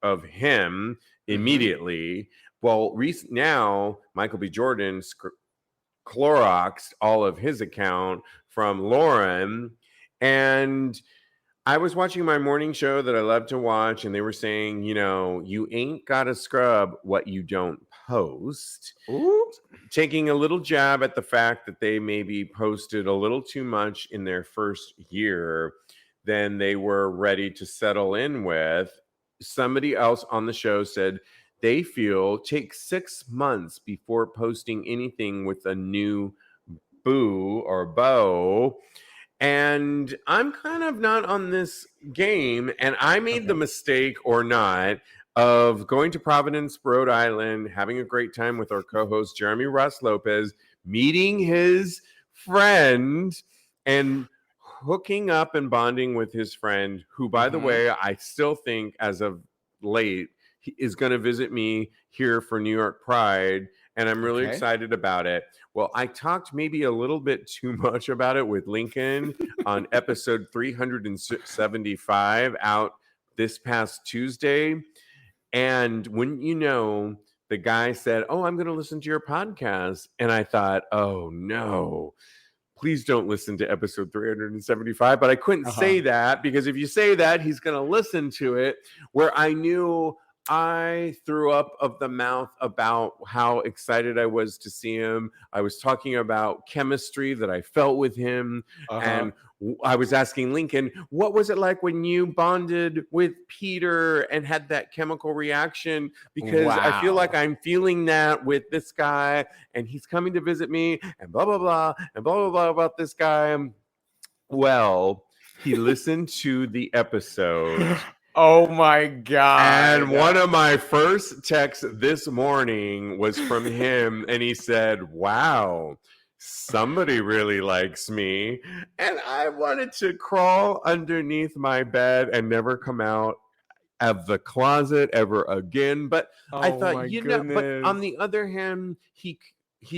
of him immediately. Well, now Michael B. Jordan Cloroxed all of his account from Lauren. And I was watching my morning show that I love to watch, and they were saying, you ain't got to scrub what you don't post. Ooh. Taking a little jab at the fact that they maybe posted a little too much in their first year than they were ready to settle in with. somebody else on the show said they feel take 6 months before posting anything with a new boo or beau. And I'm kind of not on this game. And I made the mistake or not of going to Providence, Rhode Island, having a great time with our co-host, Jeremy Ross Lopez, meeting his friend and hooking up and bonding with his friend, who, by the way, I still think as of late, he is going to visit me here for New York Pride. And I'm really excited about it. Well, I talked maybe a little bit too much about it with Lincoln on episode 375 out this past Tuesday. And when the guy said, "Oh, I'm going to listen to your podcast." And I thought, "Oh, no, please don't listen to episode 375." But I couldn't say that, because if you say that, he's going to listen to it, where I knew I threw up of the mouth about how excited I was to see him. I was talking about chemistry that I felt with him. And I was asking Lincoln, what was it like when you bonded with Peter and had that chemical reaction? Because I feel like I'm feeling that with this guy, and he's coming to visit me, and blah, blah, blah, and blah, blah, blah about this guy. Well, he listened to the episode. Oh my God. And one of my first texts this morning was from him, and he said, "Wow, somebody really likes me." And I wanted to crawl underneath my bed and never come out of the closet ever again. But I thought, but on the other hand, he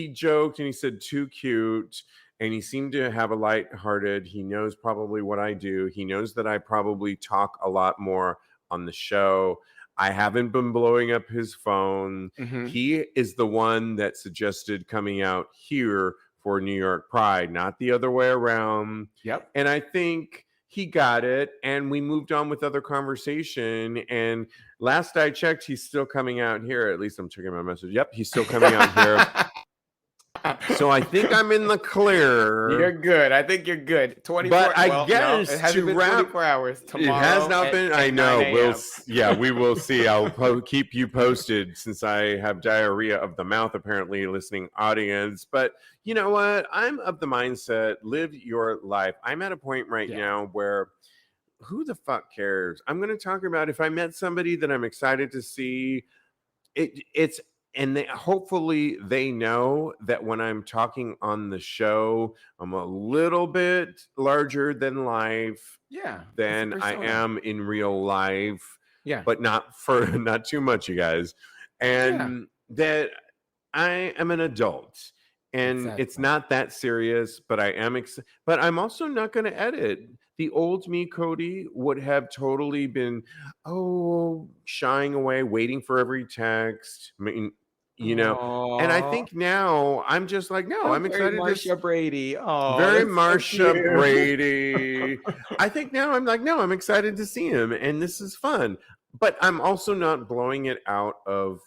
joked and he said, "Too cute." And he seemed to have a lighthearted. He knows probably what I do. He knows that I probably talk a lot more on the show. I haven't been blowing up his phone. He is the one that suggested coming out here for New York Pride, not the other way around. Yep. And I think he got it, and we moved on with other conversation. And last I checked, he's still coming out here. At least I'm checking my message. Yep, he's still coming out here. So I think I'm in the clear. You're good. I think you're good. 24. But I guess it hasn't been 24 hours. Tomorrow, it has not been. I know. We will see. I'll keep you posted, since I have diarrhea of the mouth, apparently, listening audience. But you know what? I'm of the mindset, live your life. I'm at a point right now where who the fuck cares? I'm going to talk about if I met somebody that I'm excited to see. And hopefully they know that when I'm talking on the show, I'm a little bit larger than life than I am in real life. Yeah. But not too much, you guys. And that I am an adult. And it's not that serious, but I am but I'm also not going to edit. The old me, Kodi, would have totally been, shying away, waiting for every text. I mean, and I think now I'm just like, no, I'm excited. Marsha Brady. Oh, very Marsha Brady. I think now I'm like, no, I'm excited to see him, and this is fun. But I'm also not blowing it out of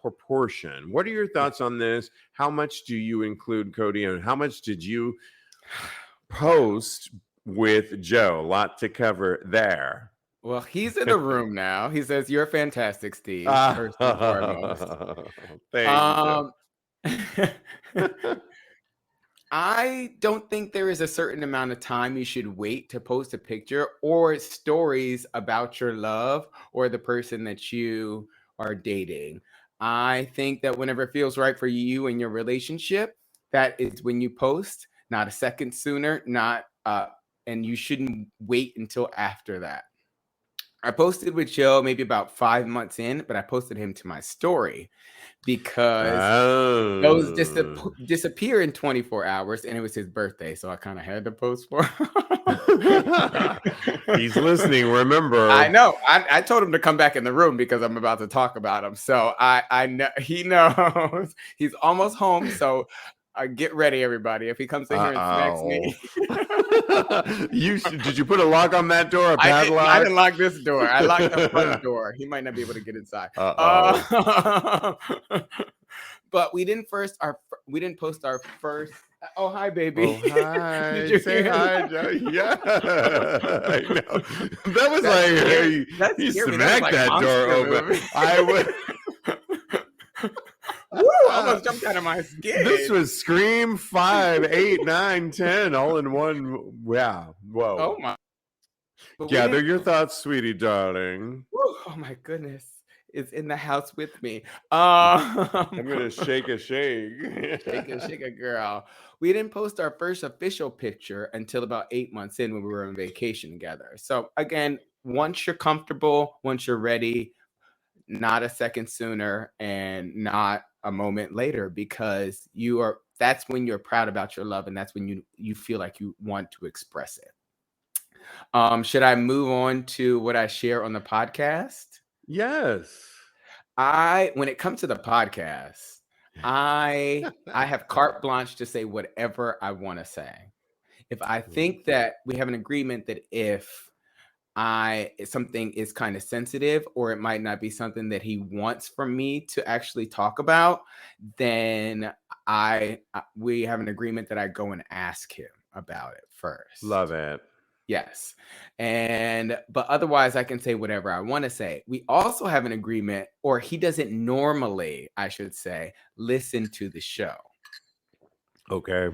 proportion. What are your thoughts on this? How much do you include Kodi, and how much did you post with Joe? A lot to cover there. Well, he's in a room now. He says, "You're fantastic, Steve." First and foremost. Thank you. I don't think there is a certain amount of time you should wait to post a picture or stories about your love or the person that you are dating. I think that whenever it feels right for you and your relationship, that is when you post, not a second sooner, and you shouldn't wait until after that. I posted with Joe maybe about 5 months in, but I posted him to my story because those disappear in 24 hours, and it was his birthday, so I kind of had to post for him. He's listening, remember. I know. I told him to come back in the room because I'm about to talk about him. So I know he knows. He's almost home, so get ready, everybody. If he comes in here and smacks me. Did you put a lock on that door? A padlock? I didn't lock this door. I locked the front door. He might not be able to get inside. But But we didn't post our first. Oh, hi, baby. Oh, hi. Did you Say hear hi. Yeah. I know. That was like, you smacked that door open. I would. Woo, almost jumped out of my skin. This was Scream 5, 8, 9, 10, all in one. Wow. Whoa. Oh, my. Gather your thoughts, sweetie darling. Woo, oh, my goodness. It's in the house with me. I'm going to shake a shake. Shake a girl. We didn't post our first official picture until about 8 months in when we were on vacation together. So again, once you're comfortable, once you're ready, not a second sooner and not a moment later, because that's when you're proud about your love and that's when you feel like you want to express it. Should I move on to what I share on the podcast? Yes. When it comes to the podcast, I have carte blanche to say whatever I want to say. If I think that we have an agreement that if something is kind of sensitive or it might not be something that he wants from me to actually talk about, then we have an agreement that I go and ask him about it first. Love it. Yes. But otherwise I can say whatever I want to say. We also have an agreement, or he doesn't normally, I should say, listen to the show. Okay.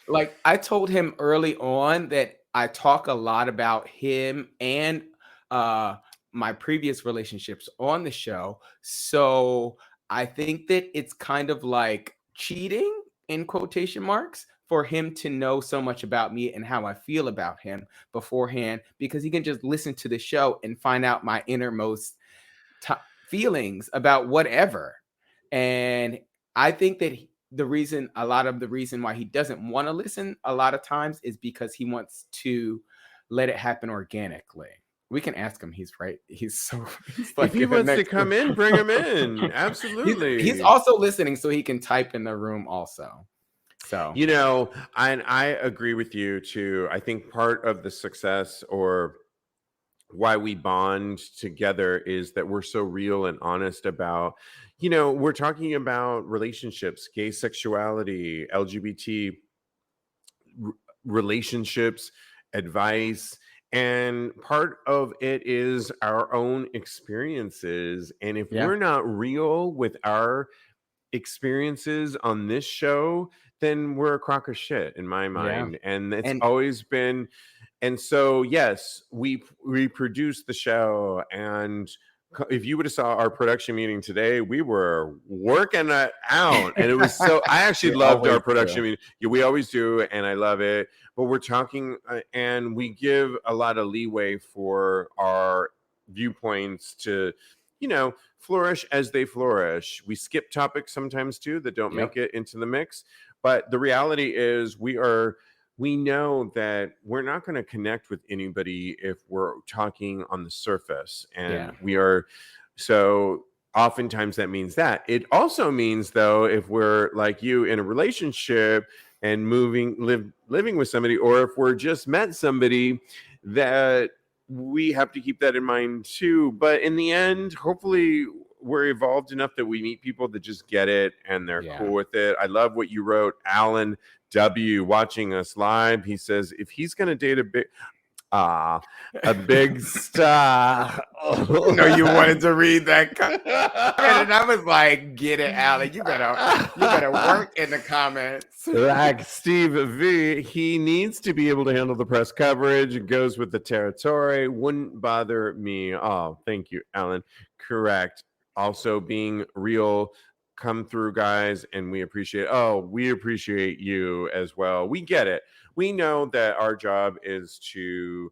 Like I told him early on that I talk a lot about him and my previous relationships on the show. So I think that it's kind of like cheating in quotation marks for him to know so much about me and how I feel about him beforehand, because he can just listen to the show and find out my innermost feelings about whatever. And I think that a lot of the reason why he doesn't want to listen a lot of times is because he wants to let it happen organically. We can ask him. He's right. He's like, if he wants to come in, bring him in. Absolutely. He's also listening, so he can type in the room also. So, I agree with you too. I think part of the success or why we bond together is that we're so real and honest about, we're talking about relationships, gay sexuality, LGBT relationships, advice. And part of it is our own experiences. And if we're not real with our experiences on this show, then we're a crock of shit in my mind. And it's always been. And so, yes, we produced the show. And if you would have saw our production meeting today, we were working it out. And it was so, I actually loved our production meeting. Yeah, we always do. And I love it. But we're talking and we give a lot of leeway for our viewpoints to, flourish as they flourish. We skip topics sometimes too that don't make it into the mix. But the reality is we know that we're not going to connect with anybody if we're talking on the surface. And we are, so oftentimes that means that. It also means, though, if we're like you in a relationship and living with somebody, or if we're just met somebody, that we have to keep that in mind too. But in the end, hopefully we're evolved enough that we meet people that just get it and they're cool with it. I love what you wrote, Alan W, watching us live. He says, if he's going to date a big star. No, you wanted to read that comment, and I was like, get it, Alan. You better work in the comments. Like Steve V, he needs to be able to handle the press coverage. It goes with the territory. Wouldn't bother me. Oh, thank you, Alan. Correct. Also being real. Come through, guys, and we appreciate you as well. We get it. We know that our job is to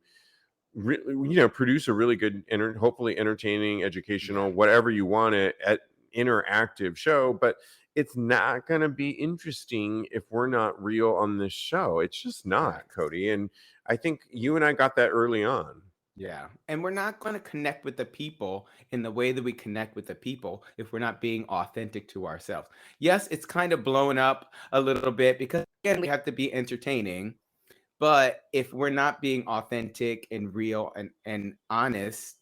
produce a really good, hopefully entertaining, educational, whatever you want it, interactive show, but it's not going to be interesting if we're not real on this show. It's just not, Kodi. And I think you and I got that early on. Yeah. And we're not going to connect with the people in the way that we connect with the people if we're not being authentic to ourselves. Yes, it's kind of blown up a little bit because, again, we have to be entertaining. But if we're not being authentic and real and honest,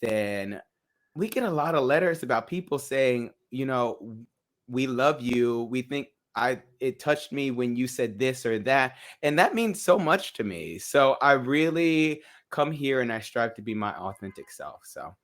then we get a lot of letters about people saying, you know, we love you. We think it touched me when you said this or that. And that means so much to me. So I really come here and I strive to be my authentic self. So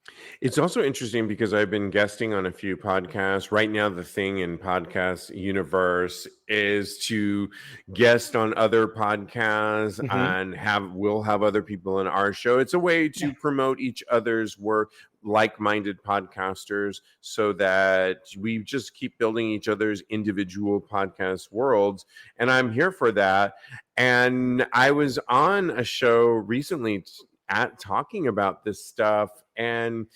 it's also interesting because I've been guesting on a few podcasts. Right now, the thing in podcast universe is to guest on other podcasts and we'll have other people in our show. It's a way to promote each other's work, like-minded podcasters, so that we just keep building each other's individual podcast worlds. And I'm here for that. And I was on a show recently talking about this stuff, and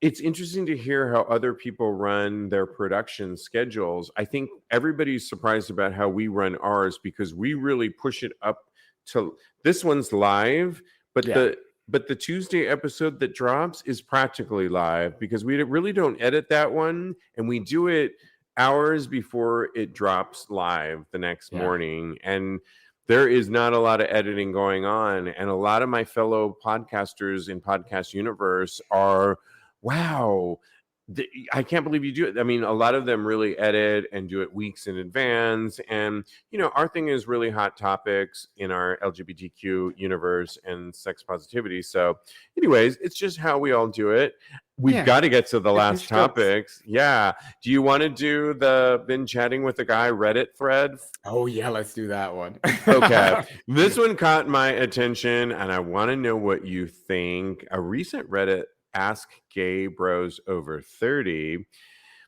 it's interesting to hear how other people run their production schedules. I think everybody's surprised about how we run ours because we really push it up to this one's live, but the Tuesday episode that drops is practically live because we really don't edit that one, and we do it hours before it drops live the next morning. And there is not a lot of editing going on. And a lot of my fellow podcasters in Podcast Universe are, wow, I can't believe you do it. I mean, a lot of them really edit and do it weeks in advance. And, you know, our thing is really hot topics in our LGBTQ universe and sex positivity. So anyways, it's just how we all do it. We've got to get to the last topics. Yeah. Do you want to do the been chatting with a guy Reddit thread? Oh, yeah. Let's do that one. Okay. This one caught my attention, and I want to know what you think. A recent Reddit Ask Gay Bros Over 30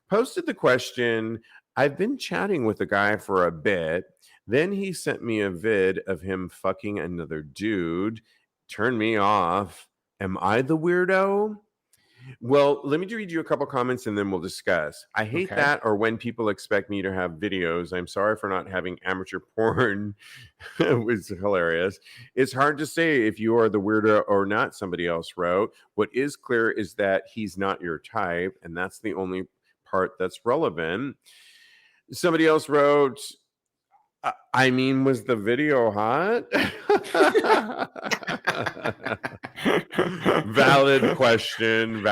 posted the question, I've been chatting with a guy for a bit. Then he sent me a vid of him fucking another dude. Turned me off. Am I the weirdo? Well, let me read you a couple comments and then we'll discuss. I hate that, or when people expect me to have videos. I'm sorry for not having amateur porn. It was hilarious. It's hard to say if you are the weirdo or not, somebody else wrote. What is clear is that he's not your type, and that's the only part that's relevant. Somebody else wrote, I mean, was the video hot? Valid question.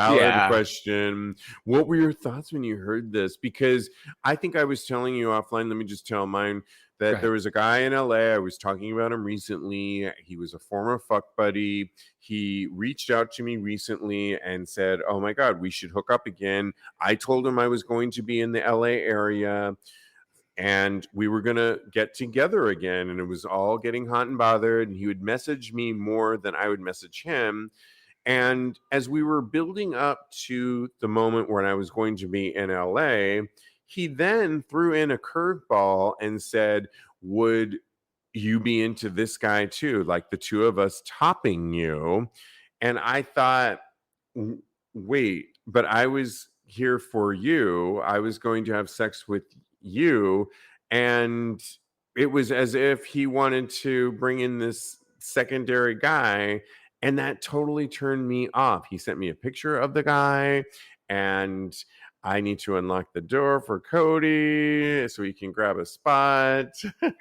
What were your thoughts when you heard this? Because I think I was telling you offline, let me just tell mine, that there was a guy in LA. I was talking about him recently. He was a former fuck buddy. He reached out to me recently and said, oh my God, we should hook up again. I told him I was going to be in the LA area and we were going to get together again. And it was all getting hot and bothered. And he would message me more than I would message him. And as we were building up to the moment when I was going to be in LA, he then threw in a curveball and said, would you be into this guy too? Like the two of us topping you. And I thought, wait, but I was here for you. I was going to have sex with you. And it was as if he wanted to bring in this secondary guy. And that totally turned me off. He sent me a picture of the guy, and I need to unlock the door for Kodi so he can grab a spot.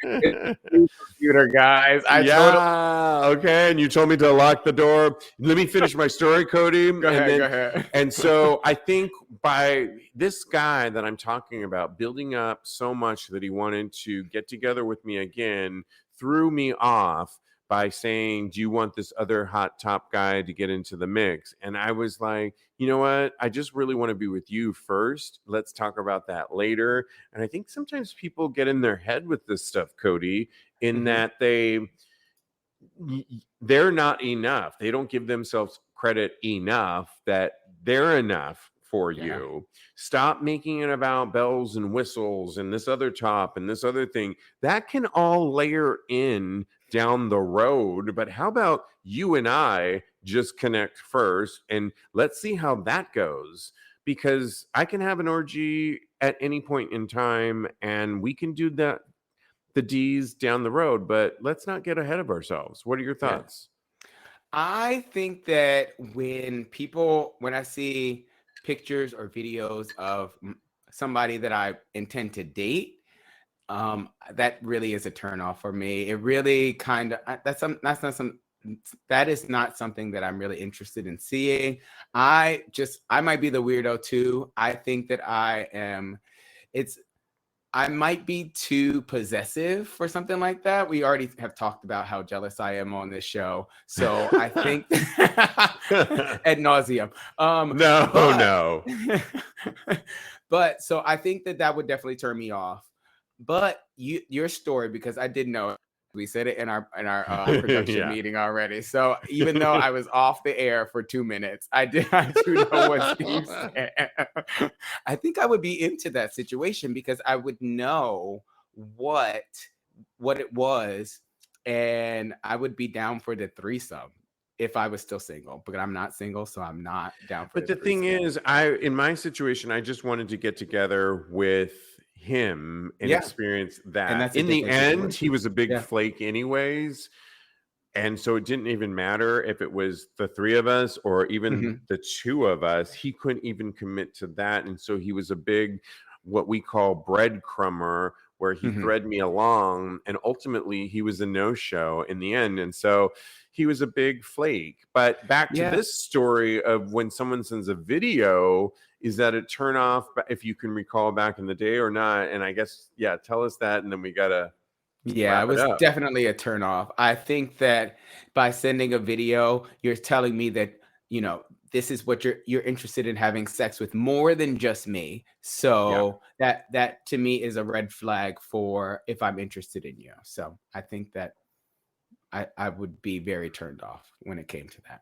Computer guys. Okay. And you told me to lock the door. Let me finish my story, Kodi. Go ahead. And so I think by this guy that I'm talking about building up so much that he wanted to get together with me again threw me off by saying, do you want this other hot top guy to get into the mix? And I was like, you know what? I just really want to be with you first. Let's talk about that later. And I think sometimes people get in their head with this stuff, Kodi, in that they're not enough. They don't give themselves credit enough that they're enough for you. Stop making it about bells and whistles and this other top and this other thing. That can all layer in down the road. But how about you and I just connect first and let's see how that goes? Because I can have an orgy at any point in time and we can do that, the D's down the road, but let's not get ahead of ourselves. What are your thoughts? I think that when I see pictures or videos of somebody that I intend to date, that really is a turnoff for me. It really kind of, that's not that is not something that I'm really interested in seeing. I might be the weirdo too. I think that I might be too possessive for something like that. We already have talked about how jealous I am on this show. So I think ad nauseum. No. But so I think that would definitely turn me off. But your story, because I did know we said it in our production meeting already. So even though I was off the air for 2 minutes, I do know what Steve said. I think I would be into that situation because I would know what it was, and I would be down for the threesome if I was still single. But I'm not single, so I'm not down for. But the thing is, in my situation, I just wanted to get together with him and experience that. And in the end, he was a big flake anyways. And so it didn't even matter if it was the three of us or even the two of us. He couldn't even commit to that. And so he was a big, what we call breadcrumber, where he thread me along. And ultimately, he was a no-show in the end. And so he was a big flake. But back to this story of when someone sends a video, is that a turn off if you can recall back in the day or not? And I guess, tell us that. And then we got to. Yeah, it was definitely a turn off. I think that by sending a video, you're telling me that, this is what you're interested in having sex with more than just me. So that to me is a red flag for if I'm interested in you. So I think that I would be very turned off when it came to that.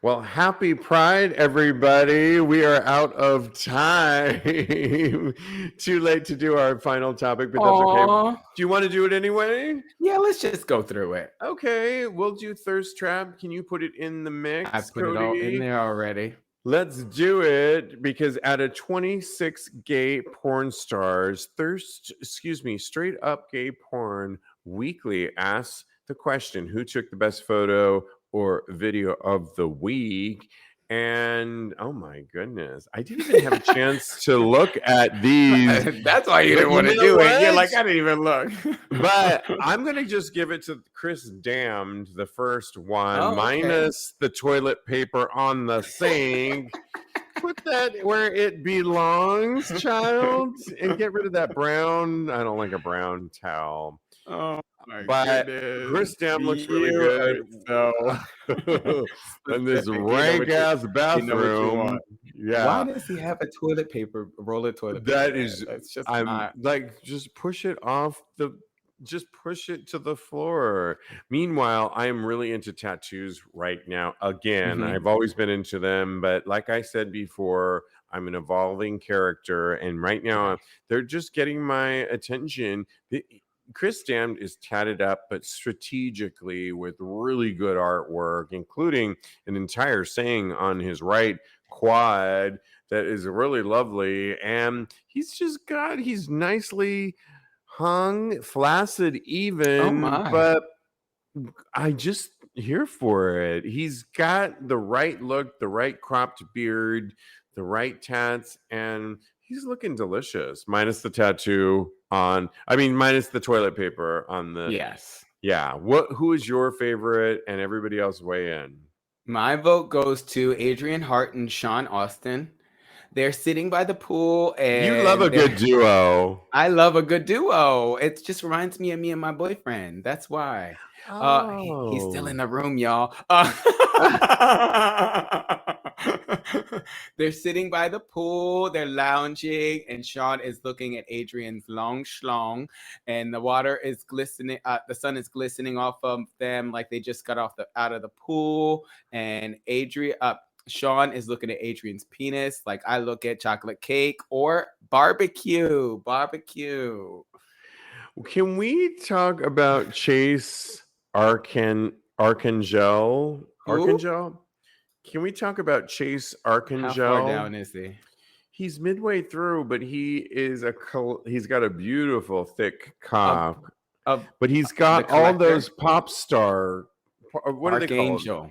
Well, happy Pride, everybody. We are out of time. Too late to do our final topic, but that's okay. Do you want to do it anyway? Yeah, let's just go through it. Okay, we'll do Thirst Trap. Can you put it in the mix, I put it all in there already. Let's do it, because out of 26 gay porn stars, Straight Up Gay Porn Weekly asks the question, who took the best photo or video of the week? And oh my goodness, I didn't even have a chance to look at these. That's why you didn't want to do it. You're like, I didn't even look. But I'm going to just give it to Chris Damned, the first one, minus the toilet paper on the sink. Put that where it belongs, child, and get rid of that brown. I don't like a brown towel. Oh my goodness. Chris Damned looks really good. So, in this rank ass bathroom. Why does he have a toilet paper, roll of toilet paper? That is, just push it off just push it to the floor. Meanwhile, I am really into tattoos right now. Again, I've always been into them, but like I said before, I'm an evolving character, and right now they're just getting my attention. Chris Damned is tatted up, but strategically with really good artwork, including an entire saying on his right quad that is really lovely. And he's nicely hung, flaccid even, but I just here for it. He's got the right look, the right cropped beard, the right tats, and he's looking delicious, minus the tattoo minus the toilet paper on the. Yes. Yeah. Who is your favorite? And everybody else weigh in. My vote goes to Adrian Hart and Sean Austin. They're sitting by the pool, and you love a good duo. I love a good duo. It just reminds me of me and my boyfriend. That's why. He's still in the room, y'all. They're sitting by the pool, they're lounging, and Sean is looking at Adrian's long schlong, and the water is glistening, the sun is glistening off of them like they just got out of the pool, and Sean is looking at Adrian's penis like I look at chocolate cake or barbecue. Can we talk about Chase Archangel? Can we talk about Chase Archangel? How far down is he? He's midway through, but he's got a beautiful thick cock. But he's got all those pop star. What Archangel.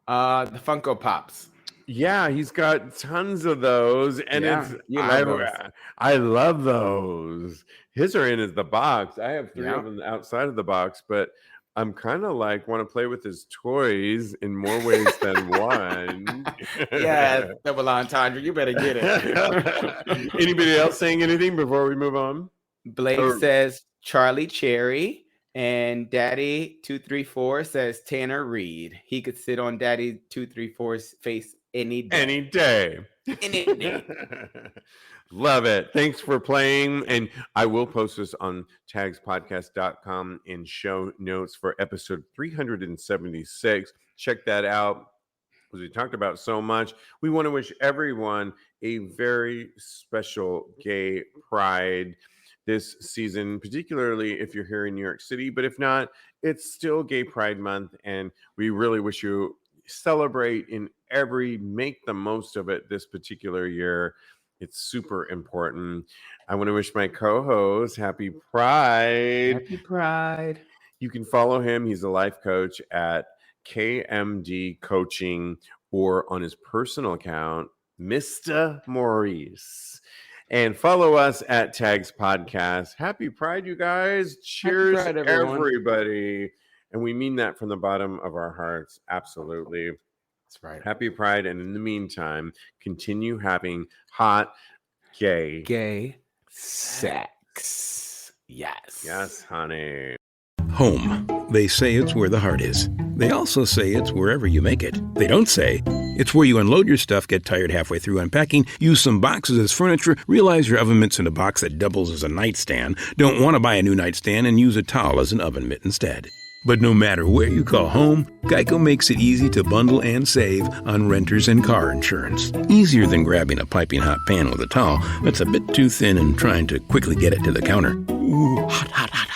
Are they called? The Funko Pops. Yeah, he's got tons of those, and I love those. His are in the box. I have 3 of them outside of the box, but I'm kind of like want to play with his toys in more ways than one. Yeah, double entendre. You better get it. Anybody else saying anything before we move on? Blake says Charlie Cherry, and Daddy 234 says Tanner Reed. He could sit on Daddy 234's face any day. Any day. Any day. Love it. Thanks for playing. And I will post this on TAGSPodcast.com in show notes for episode 376. Check that out. As we talked about so much, we want to wish everyone a very special gay pride this season, particularly if you're here in New York City. But if not, it's still Gay Pride Month, and we really wish you celebrate make the most of it this particular year. It's super important. I want to wish my co-host happy Pride. Happy Pride. You can follow him. He's a life coach at KMD Coaching or on his personal account, Mr. Maurice. And follow us at Tags Podcast. Happy Pride, you guys. Cheers, Pride, everybody. And we mean that from the bottom of our hearts. Absolutely. That's right. Happy Pride. And in the meantime, continue having hot, gay sex. Yes. Yes, honey. Home. They say it's where the heart is. They also say it's wherever you make it. They don't say it's where you unload your stuff, get tired halfway through unpacking, use some boxes as furniture, realize your oven mitt's in a box that doubles as a nightstand, don't want to buy a new nightstand, and use a towel as an oven mitt instead. But no matter where you call home, Geico makes it easy to bundle and save on renters and car insurance. Easier than grabbing a piping hot pan with a towel that's a bit too thin and trying to quickly get it to the counter. Ooh, hot, hot, hot.